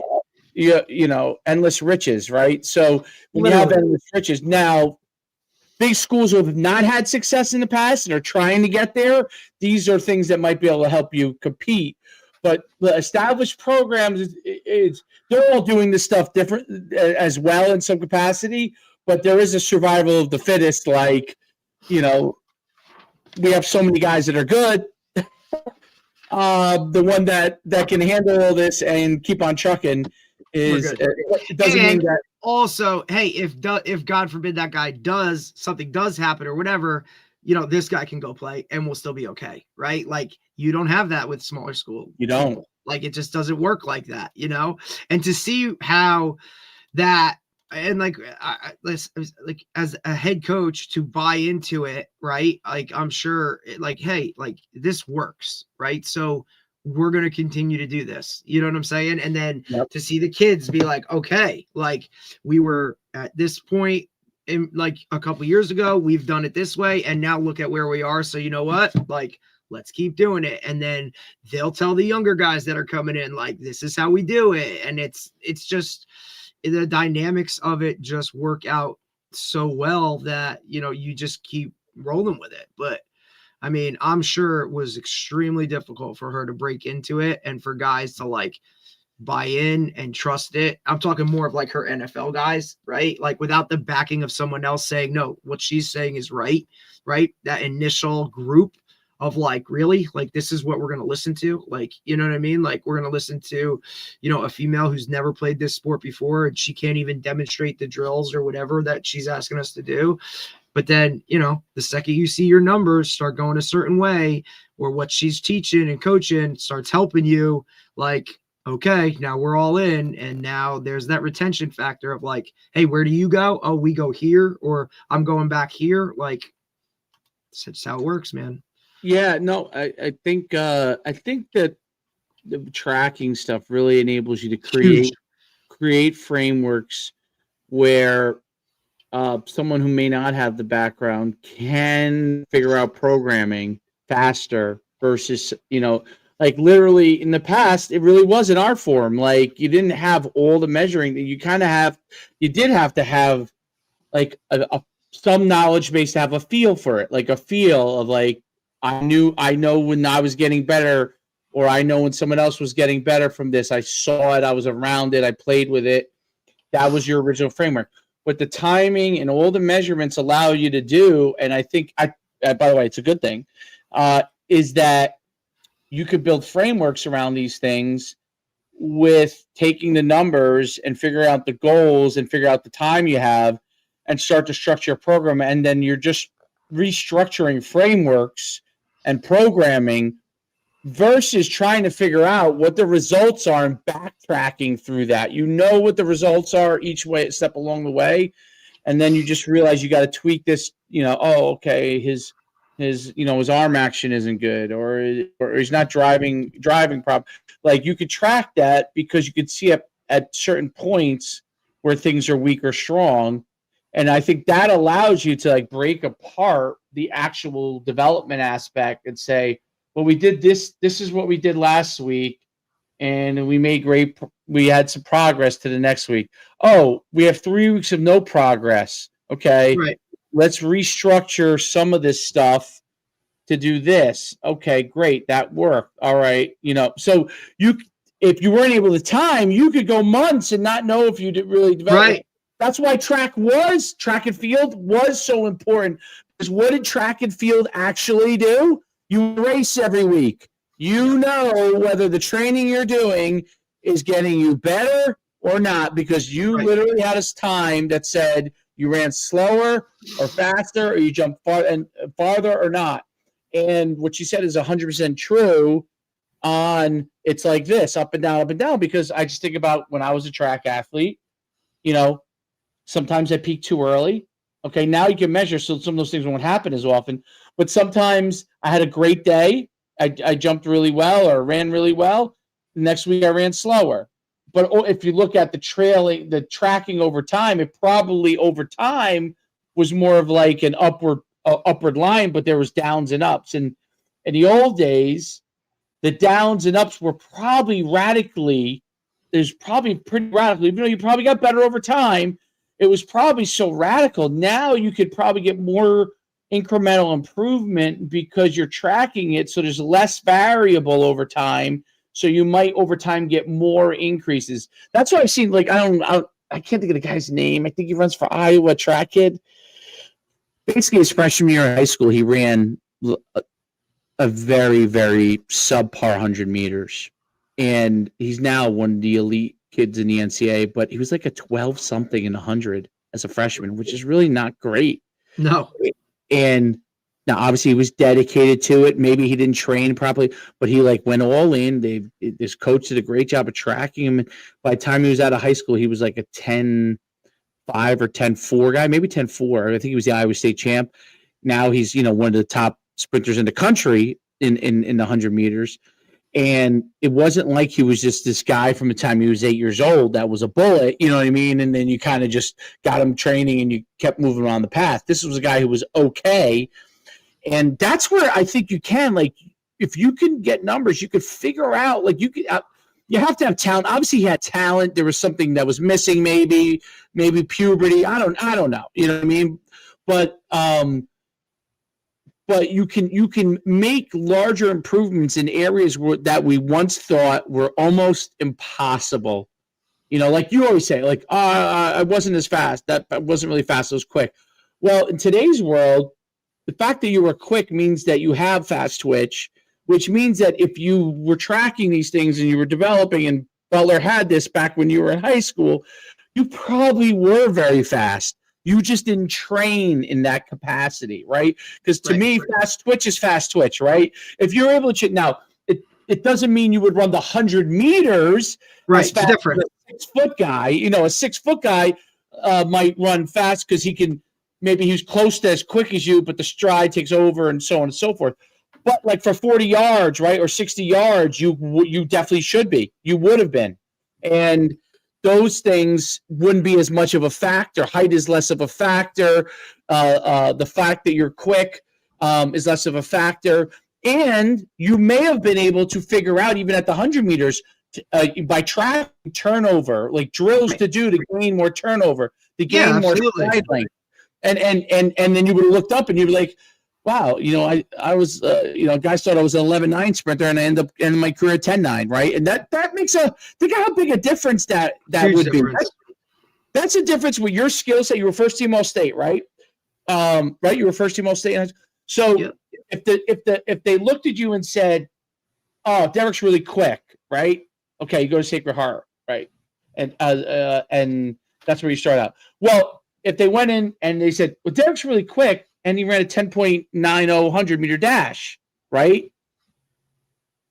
endless riches, right? So when you have endless riches, now big schools who have not had success in the past and are trying to get there, these are things that might be able to help you compete. But the established programs, they're all doing this stuff different as well in some capacity, but there is a survival of the fittest. Like, we have so many guys that are good. The one that can handle all this and keep on trucking is it doesn't mean that. Also, hey, if God forbid that guy something does happen or whatever, this guy can go play and we'll still be okay, right? Like you don't have that with smaller school. You don't. Like it just doesn't work like that, And to see how that, and like as a head coach to buy into it, right? Like I'm sure like, hey, like this works, right? So we're going to continue to do this. You know what I'm saying? And then to see the kids be like, okay, like we were at this point in like a couple years ago, we've done it this way. And now look at where we are. So you know what? Like, let's keep doing it. And then they'll tell the younger guys that are coming in, like, this is how we do it. And it's just, the dynamics of it just work out so well that, you just keep rolling with it. But I mean, I'm sure it was extremely difficult for her to break into it and for guys to like buy in and trust it. I'm talking more of like her NFL guys, right? Like without the backing of someone else saying, no, what she's saying is right? That initial group of like, really, like, this is what we're going to listen to. Like, you know what I mean? Like, we're going to listen to, a female who's never played this sport before, and she can't even demonstrate the drills or whatever that she's asking us to do. But then, the second you see your numbers start going a certain way, or what she's teaching and coaching starts helping you, like, okay, now we're all in. And now there's that retention factor of like, hey, where do you go? Oh, we go here, or I'm going back here. Like, that's how it works, man. Yeah, no, I think that the tracking stuff really enables you to create frameworks where someone who may not have the background can figure out programming faster versus, like literally in the past, it really was an art form. Like you didn't have all the measuring that you did have to have like some knowledge base to have a feel for it, like a feel of like, I know when I was getting better, or I know when someone else was getting better from this. I saw it, I was around it, I played with it. That was your original framework. What the timing and all the measurements allow you to do, and I think, by the way, it's a good thing, is that you could build frameworks around these things with taking the numbers and figure out the goals and figure out the time you have and start to structure a program. And then you're just restructuring frameworks and programming versus trying to figure out what the results are and backtracking through that. You know what the results are each way step along the way, and then you just realize you got to tweak this. Okay, his arm action isn't good, or he's not driving properly. Like you could track that because you could see at certain points where things are weak or strong. And I think that allows you to like break apart the actual development aspect and say, well, we did this. This is what we did last week, and we had some progress to the next week. Oh, we have 3 weeks of no progress. Okay, right. Let's restructure some of this stuff to do this. Okay, great, that worked. All right, so if you weren't able to time, you could go months and not know if you did really develop. Right. That's why track and field was so important. Because what did track and field actually do? You race every week. You know whether the training you're doing is getting you better or not, because you literally had a time that said you ran slower or faster, or you jumped farther or not. And what you said is 100% true. It's like this, up and down, because I just think about when I was a track athlete, sometimes I peak too early. Okay, now you can measure, so some of those things won't happen as often. But sometimes I had a great day. I jumped really well or ran really well. Next week I ran slower. But if you look at the tracking over time, it probably over time was more of like an upward line, but there was downs and ups. And in the old days, the downs and ups were probably pretty radical, even though you probably got better over time. It was probably so radical. Now you could probably get more incremental improvement because you're tracking it, so there's less variable over time. So you might over time get more increases. That's what I've seen. Like I can't think of the guy's name. I think he runs for Iowa, track kid. Basically, his freshman year in high school, he ran a very, very subpar 100 meters, and he's now one of the elite kids in the NCAA, but he was like a 12 something in 100 as a freshman, which is really not great. No. And now obviously he was dedicated to it. Maybe he didn't train properly, but he like went all in. This coach did a great job of tracking him. And by the time he was out of high school, he was like a 10.5 or 10.4 guy, maybe 10.4. I think he was the Iowa State champ. Now he's, one of the top sprinters in the country in the 100 meters. And it wasn't like he was just this guy from the time he was 8 years old that was a bullet, you know what I mean? And then you kind of just got him training and you kept moving on the path. This was a guy who was okay. And that's where I think you can, like, if you can get numbers, you could figure out, like, you have to have talent. Obviously, he had talent. There was something that was missing, maybe puberty. I don't know. You know what I mean? But you can make larger improvements in areas that we once thought were almost impossible. You know, like you always say, like, I wasn't as fast. That wasn't really fast. It was quick. Well, in today's world, the fact that you were quick means that you have fast twitch, which means that if you were tracking these things and you were developing, and Butler had this back when you were in high school, you probably were very fast. You just didn't train in that capacity, right? Because to me, fast twitch is fast twitch, right? If you're able to now, it doesn't mean you would run the 100 meters Right, it's different. A 6 foot guy. You know, a 6 foot guy might run fast because he can. Maybe he's close to as quick as you, but the stride takes over and so on and so forth. But like for 40 yards, right, or 60 yards, you definitely should be. You would have been. And those things wouldn't be as much of a factor. Height is less of a factor. The fact that you're quick is less of a factor. And you may have been able to figure out, even at the 100 meters, by tracking turnover, like drills to do to gain more turnover, to gain more stride length. And then you would have looked up and you'd be like, wow, you know, I was, guys thought I was an 11.9 sprinter and I end up ending my career at 10.9, right? And that makes think how big a difference that would be. That's a difference with your skill set. You were first team All-State, right? Right? You were first team All-State. So if they looked at you and said, oh, Derek's really quick, right? Okay, you go to Sacred Heart, right? And that's where you start out. Well, if they went in and they said, well, Derek's really quick, and he ran a 10.90 100-meter dash, right?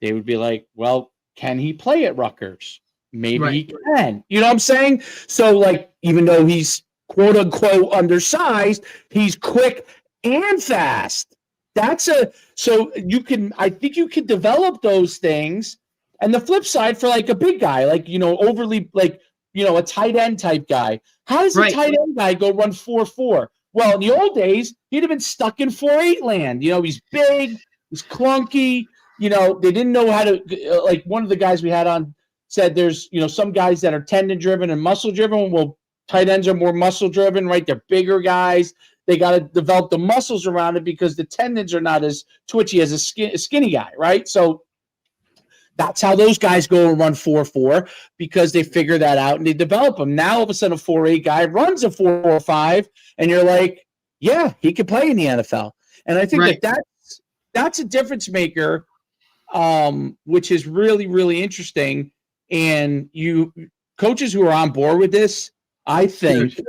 They would be like, well, can he play at Rutgers? Maybe he can. You know what I'm saying? So, like, even though he's quote-unquote undersized, he's quick and fast. I think you can develop those things. And the flip side for, like, a big guy, like, overly, like, a tight end type guy. How does a tight end guy go run 4.4? Well, in the old days, he'd have been stuck in 4.8 land. He's big, he's clunky. They didn't know how to, like one of the guys we had on said there's, some guys that are tendon driven and muscle driven. Well, tight ends are more muscle driven, right? They're bigger guys. They got to develop the muscles around it because the tendons are not as twitchy as a skinny guy, right? So that's how those guys go and run 4.4 because they figure that out and they develop them. Now, all of a sudden, a 4.8 guy runs a 4.45, and you're like, yeah, he could play in the NFL. And I think that's a difference maker, which is really, really interesting. And coaches who are on board with this, I think,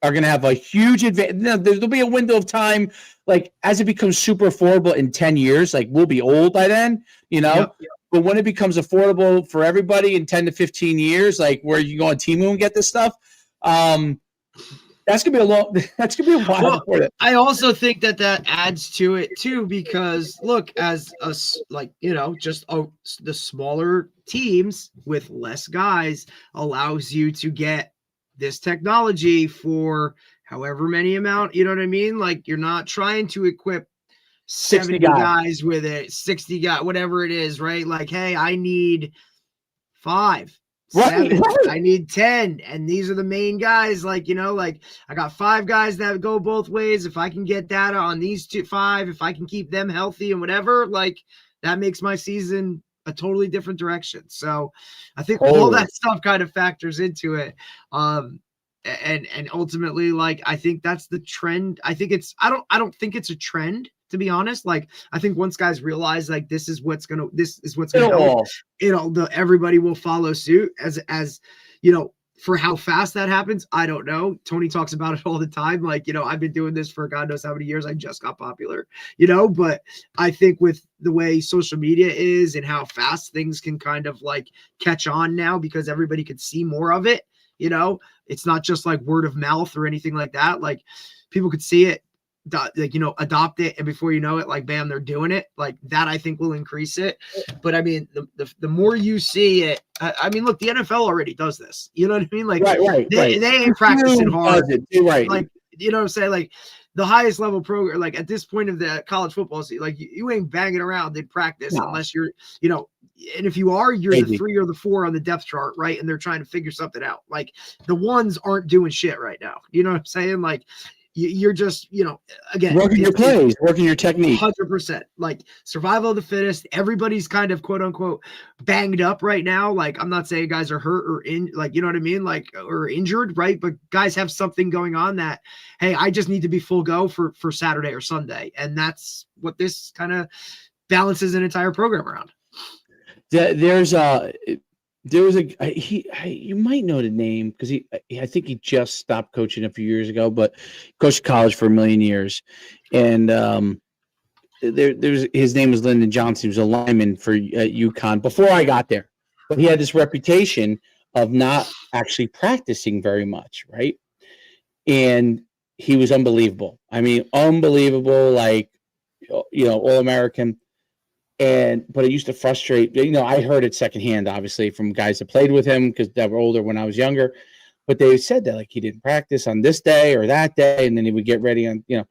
are going to have a huge advantage. There'll be a window of time, like as it becomes super affordable in 10 years, like we'll be old by then, Yep. But when it becomes affordable for everybody in 10 to 15 years, like where you go on Temu and get this stuff, that's gonna be a while before that. I also think that adds to it too, because look, as us, like the smaller teams with less guys allows you to get this technology for however many amount. You know what I mean? Like you're not trying to equip 70 guys with it, 60 guys, whatever it is, right? Like, hey, I need 5, 7, I need 10, and these are the main guys. Like, like I got 5 guys that go both ways. If I can get data on these 5, if I can keep them healthy and whatever, like that makes my season a totally different direction. So I think all that stuff kind of factors into it. And ultimately, like, I think that's the trend. I think I don't think it's a trend, to be honest. Like, I think once guys realize like this is what's gonna help, everybody will follow suit as for how fast that happens. I don't know. Tony talks about it all the time. Like, I've been doing this for God knows how many years. I just got popular, but I think with the way social media is and how fast things can kind of like catch on now because everybody could see more of it, it's not just like word of mouth or anything like that. Like people could see it, like, adopt it, and before you know it, like, bam, they're doing it. Like that, I think will increase it. But I mean, the more you see it, I mean, look, the NFL already does this. You know what I mean? Like, they ain't practicing hard. Right. Like, you know what I'm saying? Like the highest level program, like at this point of the college football season, like you ain't banging around in practice unless you're, And if you are, you're Maybe. the 3 or the 4 on the depth chart, right? And they're trying to figure something out. Like the ones aren't doing shit right now. You know what I'm saying? Like you're just, again, Working your plays, working your technique. 100%. Like survival of the fittest. Everybody's kind of quote unquote banged up right now. Like I'm not saying guys are hurt or you know what I mean? Like, or injured, right? But guys have something going on that, hey, I just need to be full go for Saturday or Sunday. And that's what this kind of balances an entire program around. There was you might know the name because I think he just stopped coaching a few years ago, but coached college for a million years, and there's his name was Lyndon Johnson. He was a lineman for UConn before I got there, but he had this reputation of not actually practicing very much, right? And he was unbelievable. I mean, unbelievable, like All-American. But it used to frustrate, I heard it secondhand, obviously, from guys that played with him because they were older when I was younger. But they said that, like, he didn't practice on this day or that day, and then he would get ready on, And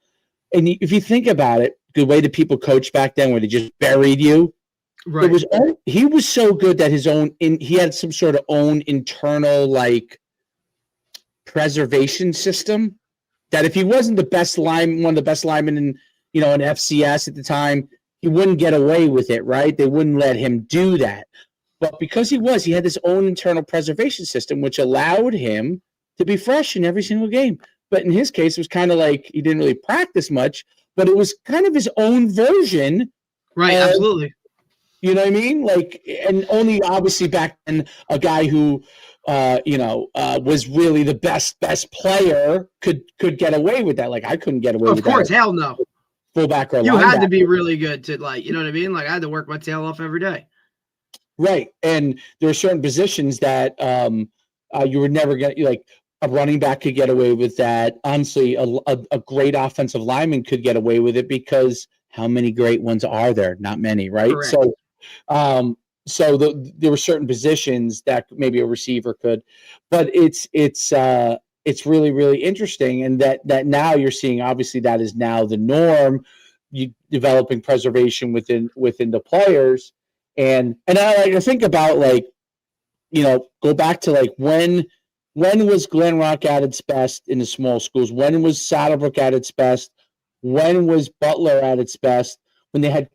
if you think about it, the way that people coached back then, where they just buried you, right? He was so good that he had some sort of own internal, like, preservation system that if he wasn't the best one of the best linemen in FCS at the time, he wouldn't get away with it, right? They wouldn't let him do that. But because he had this own internal preservation system, which allowed him to be fresh in every single game. But in his case, it was kind of like he didn't really practice much, but it was kind of his own version. Right, absolutely. You know what I mean? Like, and only obviously back then, a guy who, was really the best player could get away with that. Like, I couldn't get away with that. Of course, hell no. Fullback or you linebacker. had to be really good to, like, you know what I mean? Like I had to work my tail off every day. Right. And there are certain positions that you were never going to, like, a running back could get away with that. Honestly, a great offensive lineman could get away with it because how many great ones are there? Not many, right? Correct. So there were certain positions that maybe a receiver could, but it's really, really interesting. And that now you're seeing, obviously that is now the norm, you developing preservation within the players. And I like to think about, like, go back to, like, when was Glen Rock at its best in the small schools? When was Saddlebrook at its best? When was Butler at its best? When they had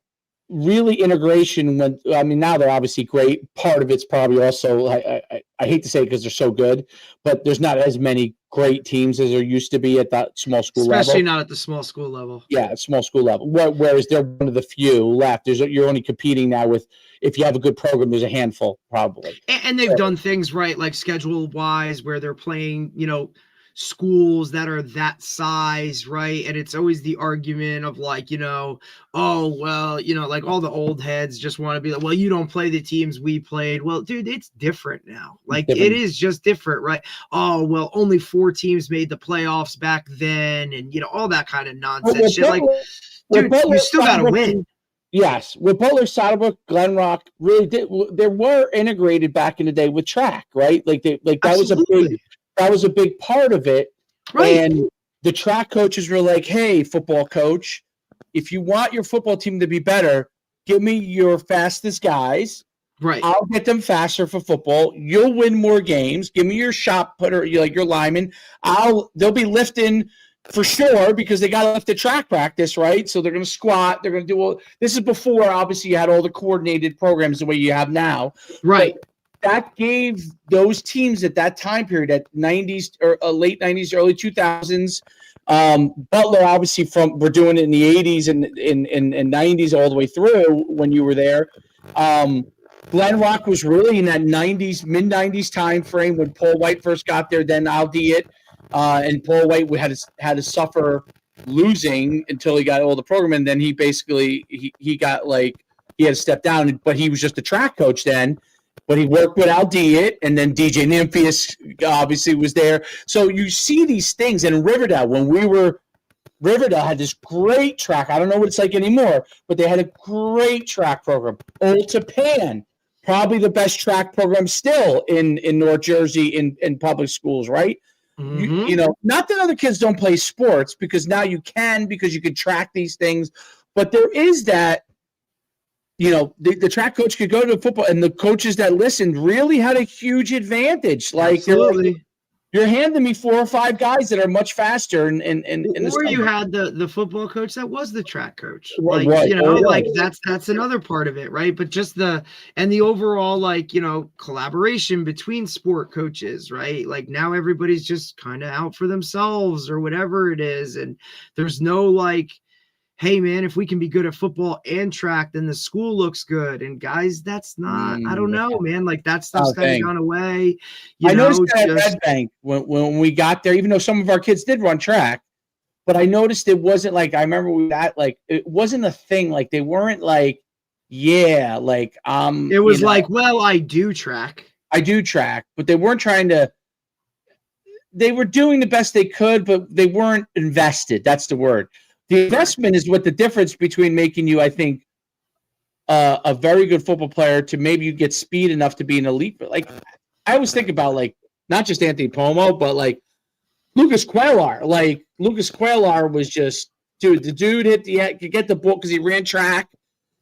really integration. Now they're obviously great. Part of it's probably also, I hate to say it because they're so good, but there's not as many great teams as there used to be at that small school level. Especially not at the small school level. Yeah, small school level. Whereas they're one of the few left. You're only competing now with, if you have a good program, there's a handful probably. And they've done things right, like schedule-wise, where they're playing, schools that are that size, right? And it's always the argument of, like, oh, well, like all the old heads just want to be like, well, you don't play the teams we played. Well, dude, it's different now. Like, it is just different, right? Oh, well, only 4 teams made the playoffs back then, and all that kind of nonsense shit. Like, dude, you still got to win. Yes, with Butler, Saddlebrook, Glen Rock really did. They were integrated back in the day with track, right? That was a big part of it. Right. And the track coaches were like, hey, football coach, if you want your football team to be better, give me your fastest guys. Right. I'll get them faster for football. You'll win more games. Give me your shot putter, your lineman. They'll be lifting for sure because they got to lift the track practice, right? So they're going to squat. They're going to do this is before, obviously, you had all the coordinated programs the way you have now. Right. But that gave those teams at that time period, at 90s or late 90s, early 2000s, Butler, obviously, we're doing it in the 80s and 90s all the way through when you were there. Glen Rock was really in that 90s, mid-90s time frame when Paul White first got there, then albeit, and Paul White had to suffer losing until he got all the program, and then he basically he got, like, he had to step down, but he was just a track coach then. But he worked with Aldiet, and then DJ Nymphius obviously was there. So you see these things. And in Riverdale, Riverdale had this great track. I don't know what it's like anymore, but they had a great track program. Old Japan, probably the best track program still in North Jersey in public schools, right? Mm-hmm. Not that other kids don't play sports, because now you can, because you can track these things. But there is that, the track coach could go to football, and the coaches that listened really had a huge advantage. Like, absolutely. You're handing me 4 or 5 guys that are much faster. Or you had the football coach that was the track coach. Right, Like, right. that's another part of it, right? But just the overall, like, collaboration between sport coaches, right? Like, now everybody's just kind of out for themselves or whatever it is. And there's no like, hey man, if we can be good at football and track, then the school looks good. And guys, that's not, I don't know, man. Like, that stuff's kind of gone away. I noticed that at Red Bank when we got there, even though some of our kids did run track, but I noticed it wasn't like, I remember it wasn't a thing. Like, they weren't like, yeah, like, it was like, well, I do track, but they weren't trying to, they were doing the best they could, but they weren't invested. That's the word. The investment is what the difference between making you, I think, a very good football player to maybe you get speed enough to be an elite. But like, I always think about, like, not just Anthony Pomo, but like Lucas Cuellar. Like, Lucas Cuellar was just, dude. The dude could get the ball because he ran track,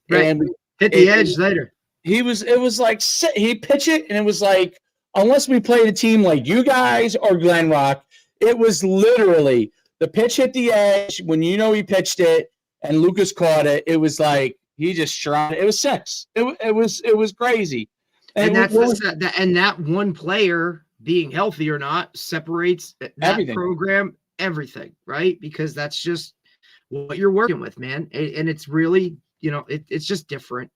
right? And hit the edge later. It was like he pitch it, and it was like, unless we played a team like you guys or Glen Rock, it was literally. The pitch hit the edge when he pitched it, and Lucas caught it. It was like he just shot it. It was 6. It was crazy. And that one player being healthy or not separates that everything. Program, everything, right? Because that's just what you're working with, man. And it's really, it's just different.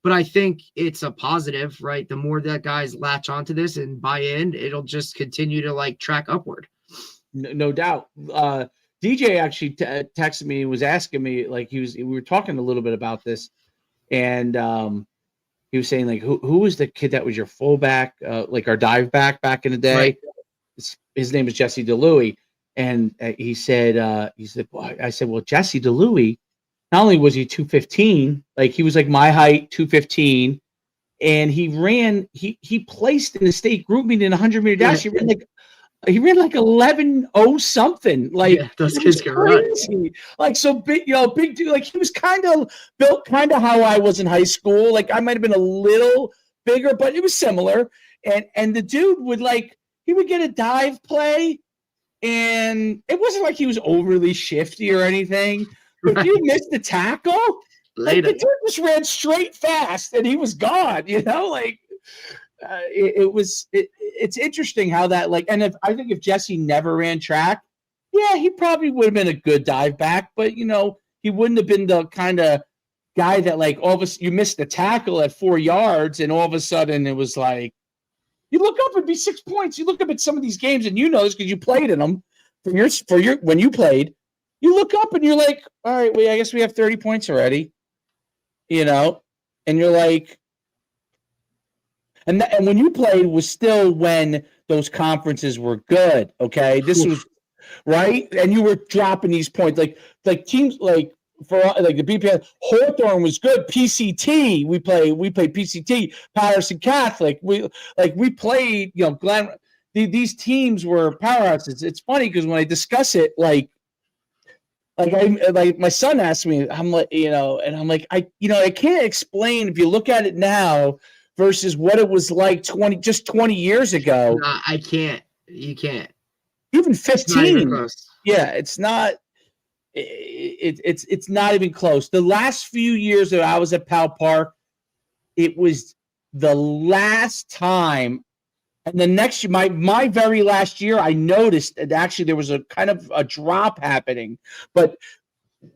But I think it's a positive, right? The more that guys latch onto this and buy in, it'll just continue to like track upward. No doubt. DJ actually texted me and was asking me, like, we were talking a little bit about this, and he was saying, like, who was the kid that was your fullback, like our dive back in the day? Right. His name is Jesse DeLuey, and he said, well, I said, well, Jesse DeLuey, not only was he 215, like he was like my height, 215, and he placed in the state group meet in 100-meter dash. He ran like 11:0 something. Like, those kids can run. Like, so big, big dude. Like, he was kind of built kind of how I was in high school. Like, I might have been a little bigger, but it was similar. And the dude would he would get a dive play, and it wasn't like he was overly shifty or anything. But if you missed the tackle, like, the dude just ran straight fast, and he was gone. It's interesting how that, like, and I think if Jesse never ran track, yeah, he probably would have been a good dive back, but he wouldn't have been the kind of guy that, like, all of a sudden you missed the tackle at 4 yards, and all of a sudden it was like, you look up and be 6 points. You look up at some of these games, and this because you played in them for your when you played. You look up and you're like, all right, well, I guess we have 30 points already, and you're like. And when you played was still when those conferences were good. Okay, this was right, and you were dropping these points like teams like for like the BPS. Hawthorne was good. PCT we played PCT. Patterson Catholic we played Glen. These teams were powerhouses. It's funny because when I discuss it like my son asked me, I'm like and I'm like I can't explain if you look at it now versus what it was like 20 years ago. No, I can't. You can't. Even 15. It's not even close. Yeah, it's not. It's not even close. The last few years that I was at Powell Park, it was the last time. And the next year, my very last year, I noticed that actually there was a kind of a drop happening. But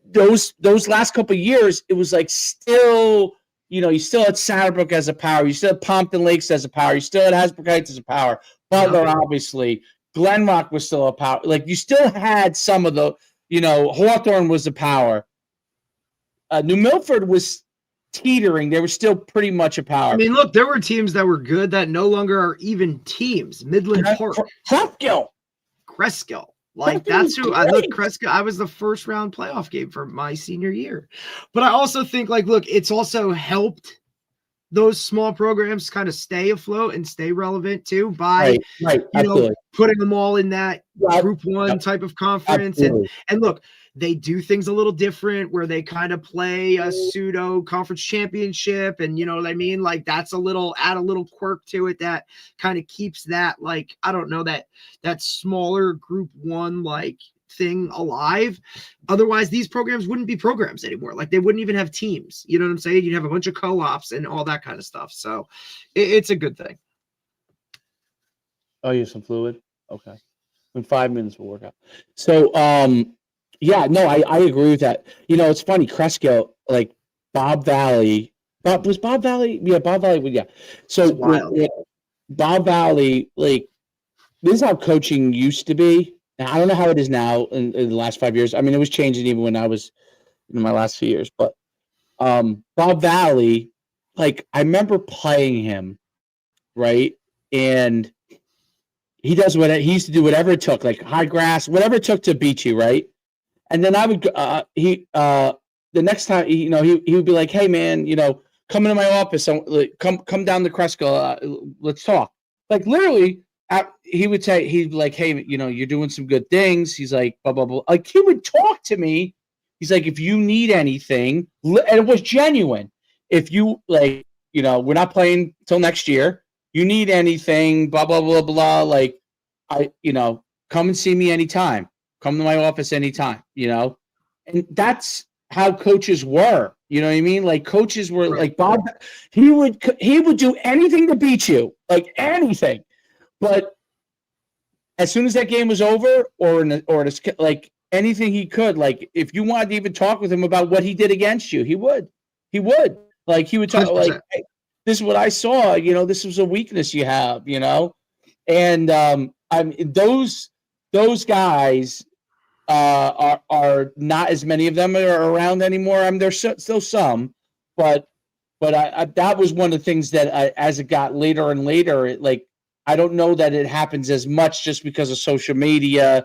those last couple of years, it was like still. You still had Saddlebrook as a power. You still had Pompton Lakes as a power. You still had Hasbrook Heights as a power. Butler, obviously. Glen Rock was still a power. Like, you still had some of the, Hawthorne was a power. New Milford was teetering. They were still pretty much a power. I mean, look, there were teams that were good that no longer are even teams. Midland Park. Cresskill. Like, that's who I look. Cresskill. I was the first round playoff game for my senior year. But I also think, like, look, it's also helped those small programs kind of stay afloat and stay relevant too by putting them all in that group one type of conference. And look, they do things a little different where they kind of play a pseudo conference championship. And you know what I mean? Like that's add a little quirk to it that kind of keeps that, like, I don't know, that smaller group one, like thing alive. Otherwise these programs wouldn't be programs anymore. Like they wouldn't even have teams. You know what I'm saying? You'd have a bunch of co-ops and all that kind of stuff. So it's a good thing. Oh, you have some fluid? Okay. In 5 minutes we'll work out. So, yeah, no, I agree with that. You know, it's funny, Cresco, like Bob Valley. Was Bob Valley? Yeah, Bob Valley. Yeah. So Bob Valley, like, this is how coaching used to be. Now, I don't know how it is now in the last 5 years. I mean, it was changing even when I was in my last few years. But Bob Valley, like, I remember playing him, right? And he used to do whatever it took, like high grass, whatever it took to beat you, right? And then I would the next time, you know, he would be like, "Hey man, you know, come into my office, come down to Cresco, let's talk." Like literally, he would say, he'd be like, "Hey, you know, you're doing some good things." He's like, blah blah blah. Like he would talk to me. He's like, "If you need anything," and it was genuine. If you like, you know, we're not playing till next year. You need anything, blah, blah, blah, blah. Like, you know, come and see me anytime. Come to my office anytime, you know? And that's how coaches were. You know what I mean? Like coaches were like Bob, he would do anything to beat you, like anything. But as soon as that game was over like anything he could, like if you wanted to even talk with him about what he did against you, he would. Like he would talk 100%. Like, hey, this is what I saw, you know, this was a weakness you have, you know? And I mean, those guys are not as many of them are around anymore. I mean, there's still some, but I that was one of the things that as it got later and later, I don't know that it happens as much just because of social media.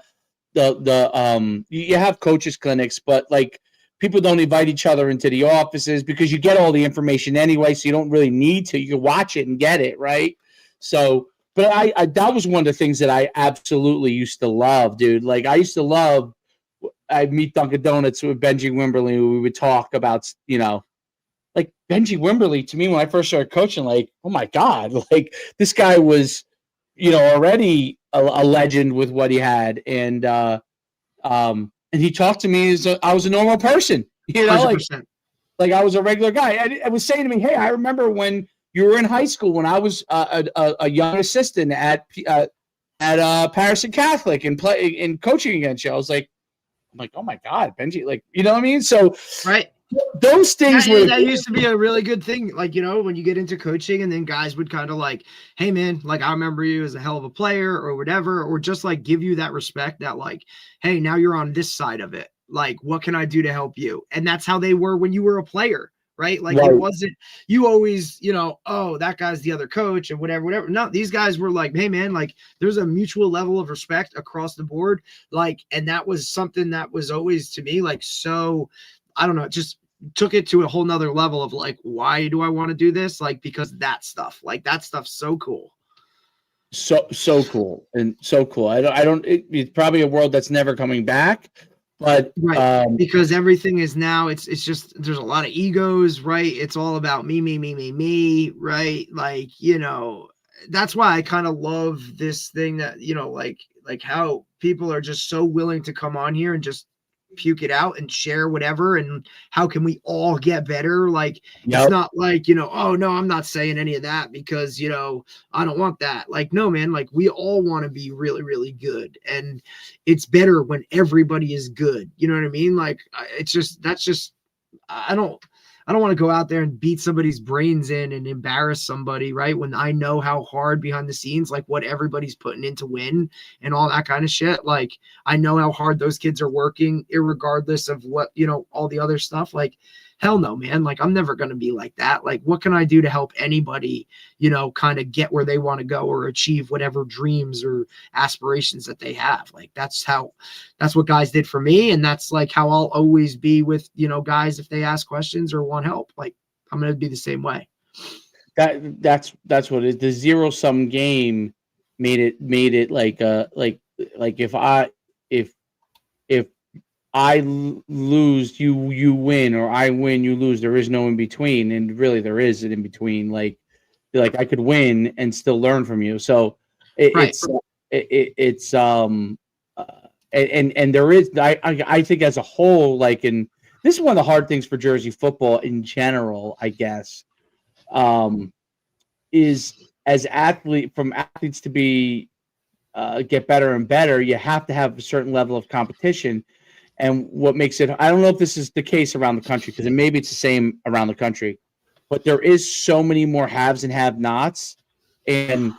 You have coaches clinics, but like people don't invite each other into the offices because you get all the information anyway, so you don't really need to. You can watch it and get it, right? So, but I that was one of the things that I absolutely used to love, dude. Like I used to love. I'd meet Dunkin' Donuts with Benji Wimberly. We would talk about, you know, like Benji Wimberly. To me, when I first started coaching, like, oh my god, like this guy was, you know, already a legend with what he had, and he talked to me as I was a normal person, you know, 100%. Like I was a regular guy. I was saying to me, hey, I remember when you were in high school when I was a young assistant at Patterson Catholic and coaching against you. I'm like, oh my god, Benji, like, you know what I mean? So right. Those things that used to be a really good thing. Like, you know, when you get into coaching and then guys would kind of like, hey man, like I remember you as a hell of a player or whatever, or just like give you that respect that like, hey, now you're on this side of it. Like, what can I do to help you? And that's how they were when you were a player, right? Like It wasn't, you always, you know, oh, that guy's the other coach and whatever. No, these guys were like, hey man, like there's a mutual level of respect across the board. Like, and that was something that was always to me, like, so I don't know, just took it to a whole nother level of like, why do I want to do this? Like, because that stuff's so cool. So cool. And so cool. It's probably a world that's never coming back, but because everything is now it's just, there's a lot of egos, right? It's all about me, right? Like, you know, that's why I kind of love this thing that, you know, like how people are just so willing to come on here and just puke it out and share whatever, and how can we all get better? Like It's not like, you know, oh no, I'm not saying any of that because, you know, I don't want that. Like, no man, like we all want to be really, really good, and it's better when everybody is good, you know what I mean? Like I don't want to go out there and beat somebody's brains in and embarrass somebody, right? When I know how hard behind the scenes, like what everybody's putting in to win and all that kind of shit. Like I know how hard those kids are working, irregardless of what, you know, all the other stuff. Like, hell no, man. Like I'm never going to be like that. Like what can I do to help anybody, you know, kind of get where they want to go or achieve whatever dreams or aspirations that they have? Like that's what guys did for me. And that's like how I'll always be with, you know, guys, if they ask questions or want help, like I'm going to be the same way. That's what it is. The zero sum game made it like if lose, you win, or I win, you lose. There is no in between, and really there is an in between. Like I could win and still learn from you. So it's and there is I think as a whole, like, and this is one of the hard things for Jersey football in general, I guess, is as athletes to be get better and better, you have to have a certain level of competition. And what makes it, I don't know if this is the case around the country, because maybe it's the same around the country, but there is so many more haves and have-nots. And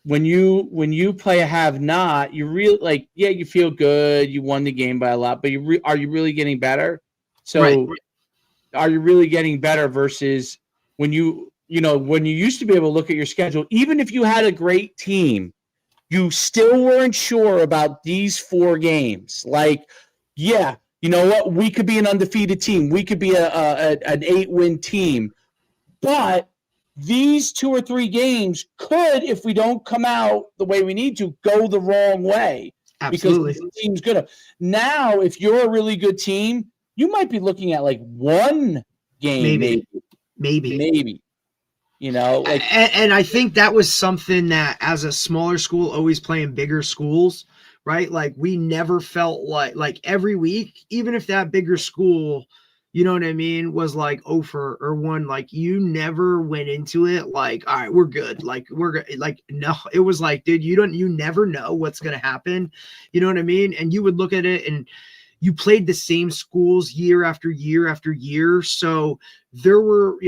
when you play a have-not, you really, like, yeah, you feel good, you won the game by a lot, but are you really getting better? So are you really getting better versus when you used to be able to look at your schedule, even if you had a great team, you still weren't sure about these 4 games. Like, yeah, you know what? We could be an undefeated team. We could be an 8-win team. But these 2 or 3 games could, if we don't come out the way we need to, go the wrong way. Absolutely. Because the team's good. Now, if you're a really good team, you might be looking at like 1 game, maybe. You know, like, and I think that was something that, as a smaller school, always playing bigger schools, right? Like, we never felt like every week, even if that bigger school, you know what I mean, was like 0 or 1, like, you never went into it like, all right, we're good. Like, we're good. Like, no, it was like, dude, you never know what's going to happen. You know what I mean? And you would look at it, and you played the same schools year after year after year. So there were,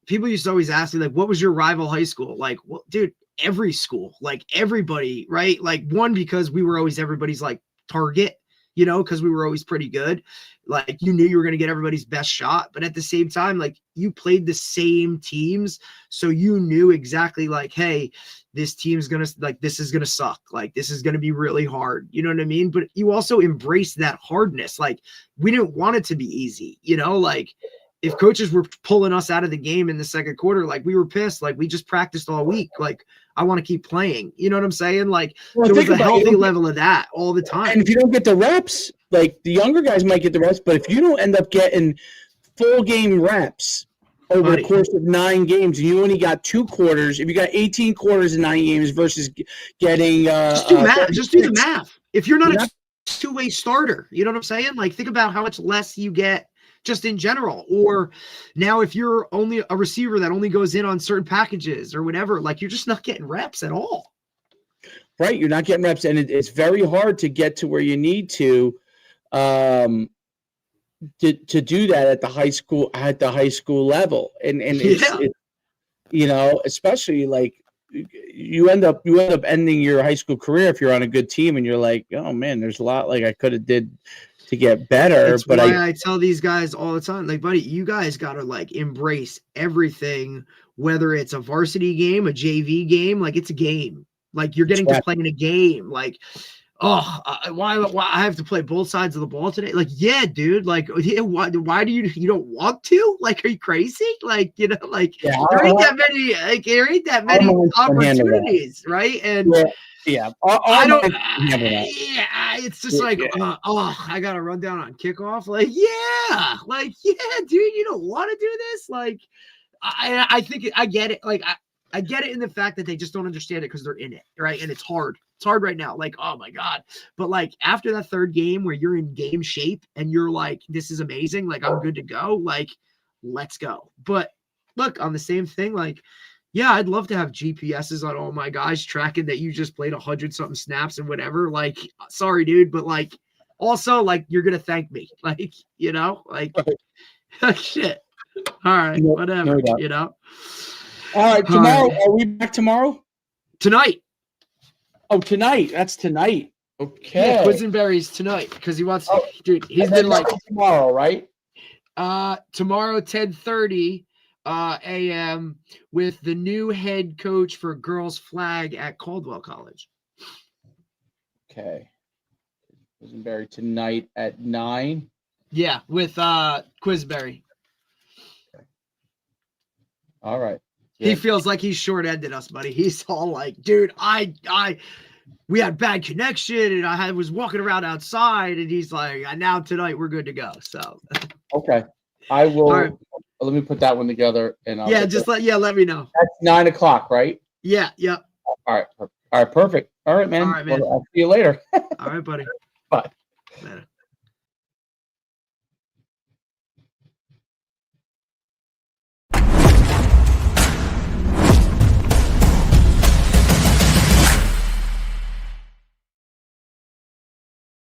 people used to always ask me, like, what was your rival high school? Like, well, dude, every school, like, everybody, right? Like, one, because we were always everybody's like target, because we were always pretty good. Like, you knew you were going to get everybody's best shot, but at the same time, like, you played the same teams. So you knew exactly, like, hey, this team's going to, like, this is going to suck. Like, this is going to be really hard. You know what I mean? But you also embraced that hardness. Like, we didn't want it to be easy, like, if coaches were pulling us out of the game in the second quarter, like, we were pissed. Like, we just practiced all week. Like, I want to keep playing. You know what I'm saying? Like, there was a healthy level of that all the time. And if you don't get the reps, like, the younger guys might get the reps, but if you don't end up getting full game reps over the course of 9 games, and you only got 2 quarters, if you got 18 quarters in 9 games versus getting just do math. Just do the math. If you're not a two-way starter, you know what I'm saying? Like, think about how much less you get just in general. Or now, if you're only a receiver that only goes in on certain packages or whatever, like, you're just not getting reps at all. Right. You're not getting reps. And it's very hard to get to where you need to do that at the high school level. And it's, especially, like, you end up ending your high school career if you're on a good team and you're like, oh man, there's a lot like I could have did to get better. It's why I tell these guys all the time, like, buddy, you guys got to, like, embrace everything, whether it's a varsity game, a JV game, like, it's a game. Like, you're getting to play in a game. Like, why I have to play both sides of the ball today? Like, yeah, dude. Like, why do you don't want to? Like, are you crazy? Like, like, there ain't that many opportunities, right? And I don't. It's just like, I got to run down on kickoff. Like, yeah, dude, you don't want to do this. Like, I think I get it. Like, I get it in the fact that they just don't understand it because they're in it, right? And it's hard. It's hard right now. Like, oh my God. But, like, after that 3rd game where you're in game shape and you're like, this is amazing. Like, I'm good to go. Like, let's go. But look, on the same thing, like, yeah, I'd love to have GPSs on all my guys tracking that you just played 100-something snaps and whatever. Like, sorry, dude. But, like, also, like, you're going to thank me. Like, like, shit. All right. Whatever, All right, tomorrow. Are we back tomorrow? Tonight. Oh, tonight. That's tonight. Okay. Yeah, Quisenberry's tonight because he wants. Dude, he's been like tomorrow, right? Tomorrow, 10:30 a.m. with the new head coach for girls flag at Caldwell College. Okay. Quisenberry tonight at 9. Yeah, with Quisenberry. Okay. All right. He feels like he's short-ended us, buddy. He's all like, dude, we had bad connection, and I was walking around outside, and he's like, now tonight we're good to go. So Okay, I will. All right. Let me put that one together, and I'll let me know. That's 9 o'clock, right? Yeah. All right, perfect. All right, man. All right, man. Well, I'll see you later. All right, buddy. Bye. Later.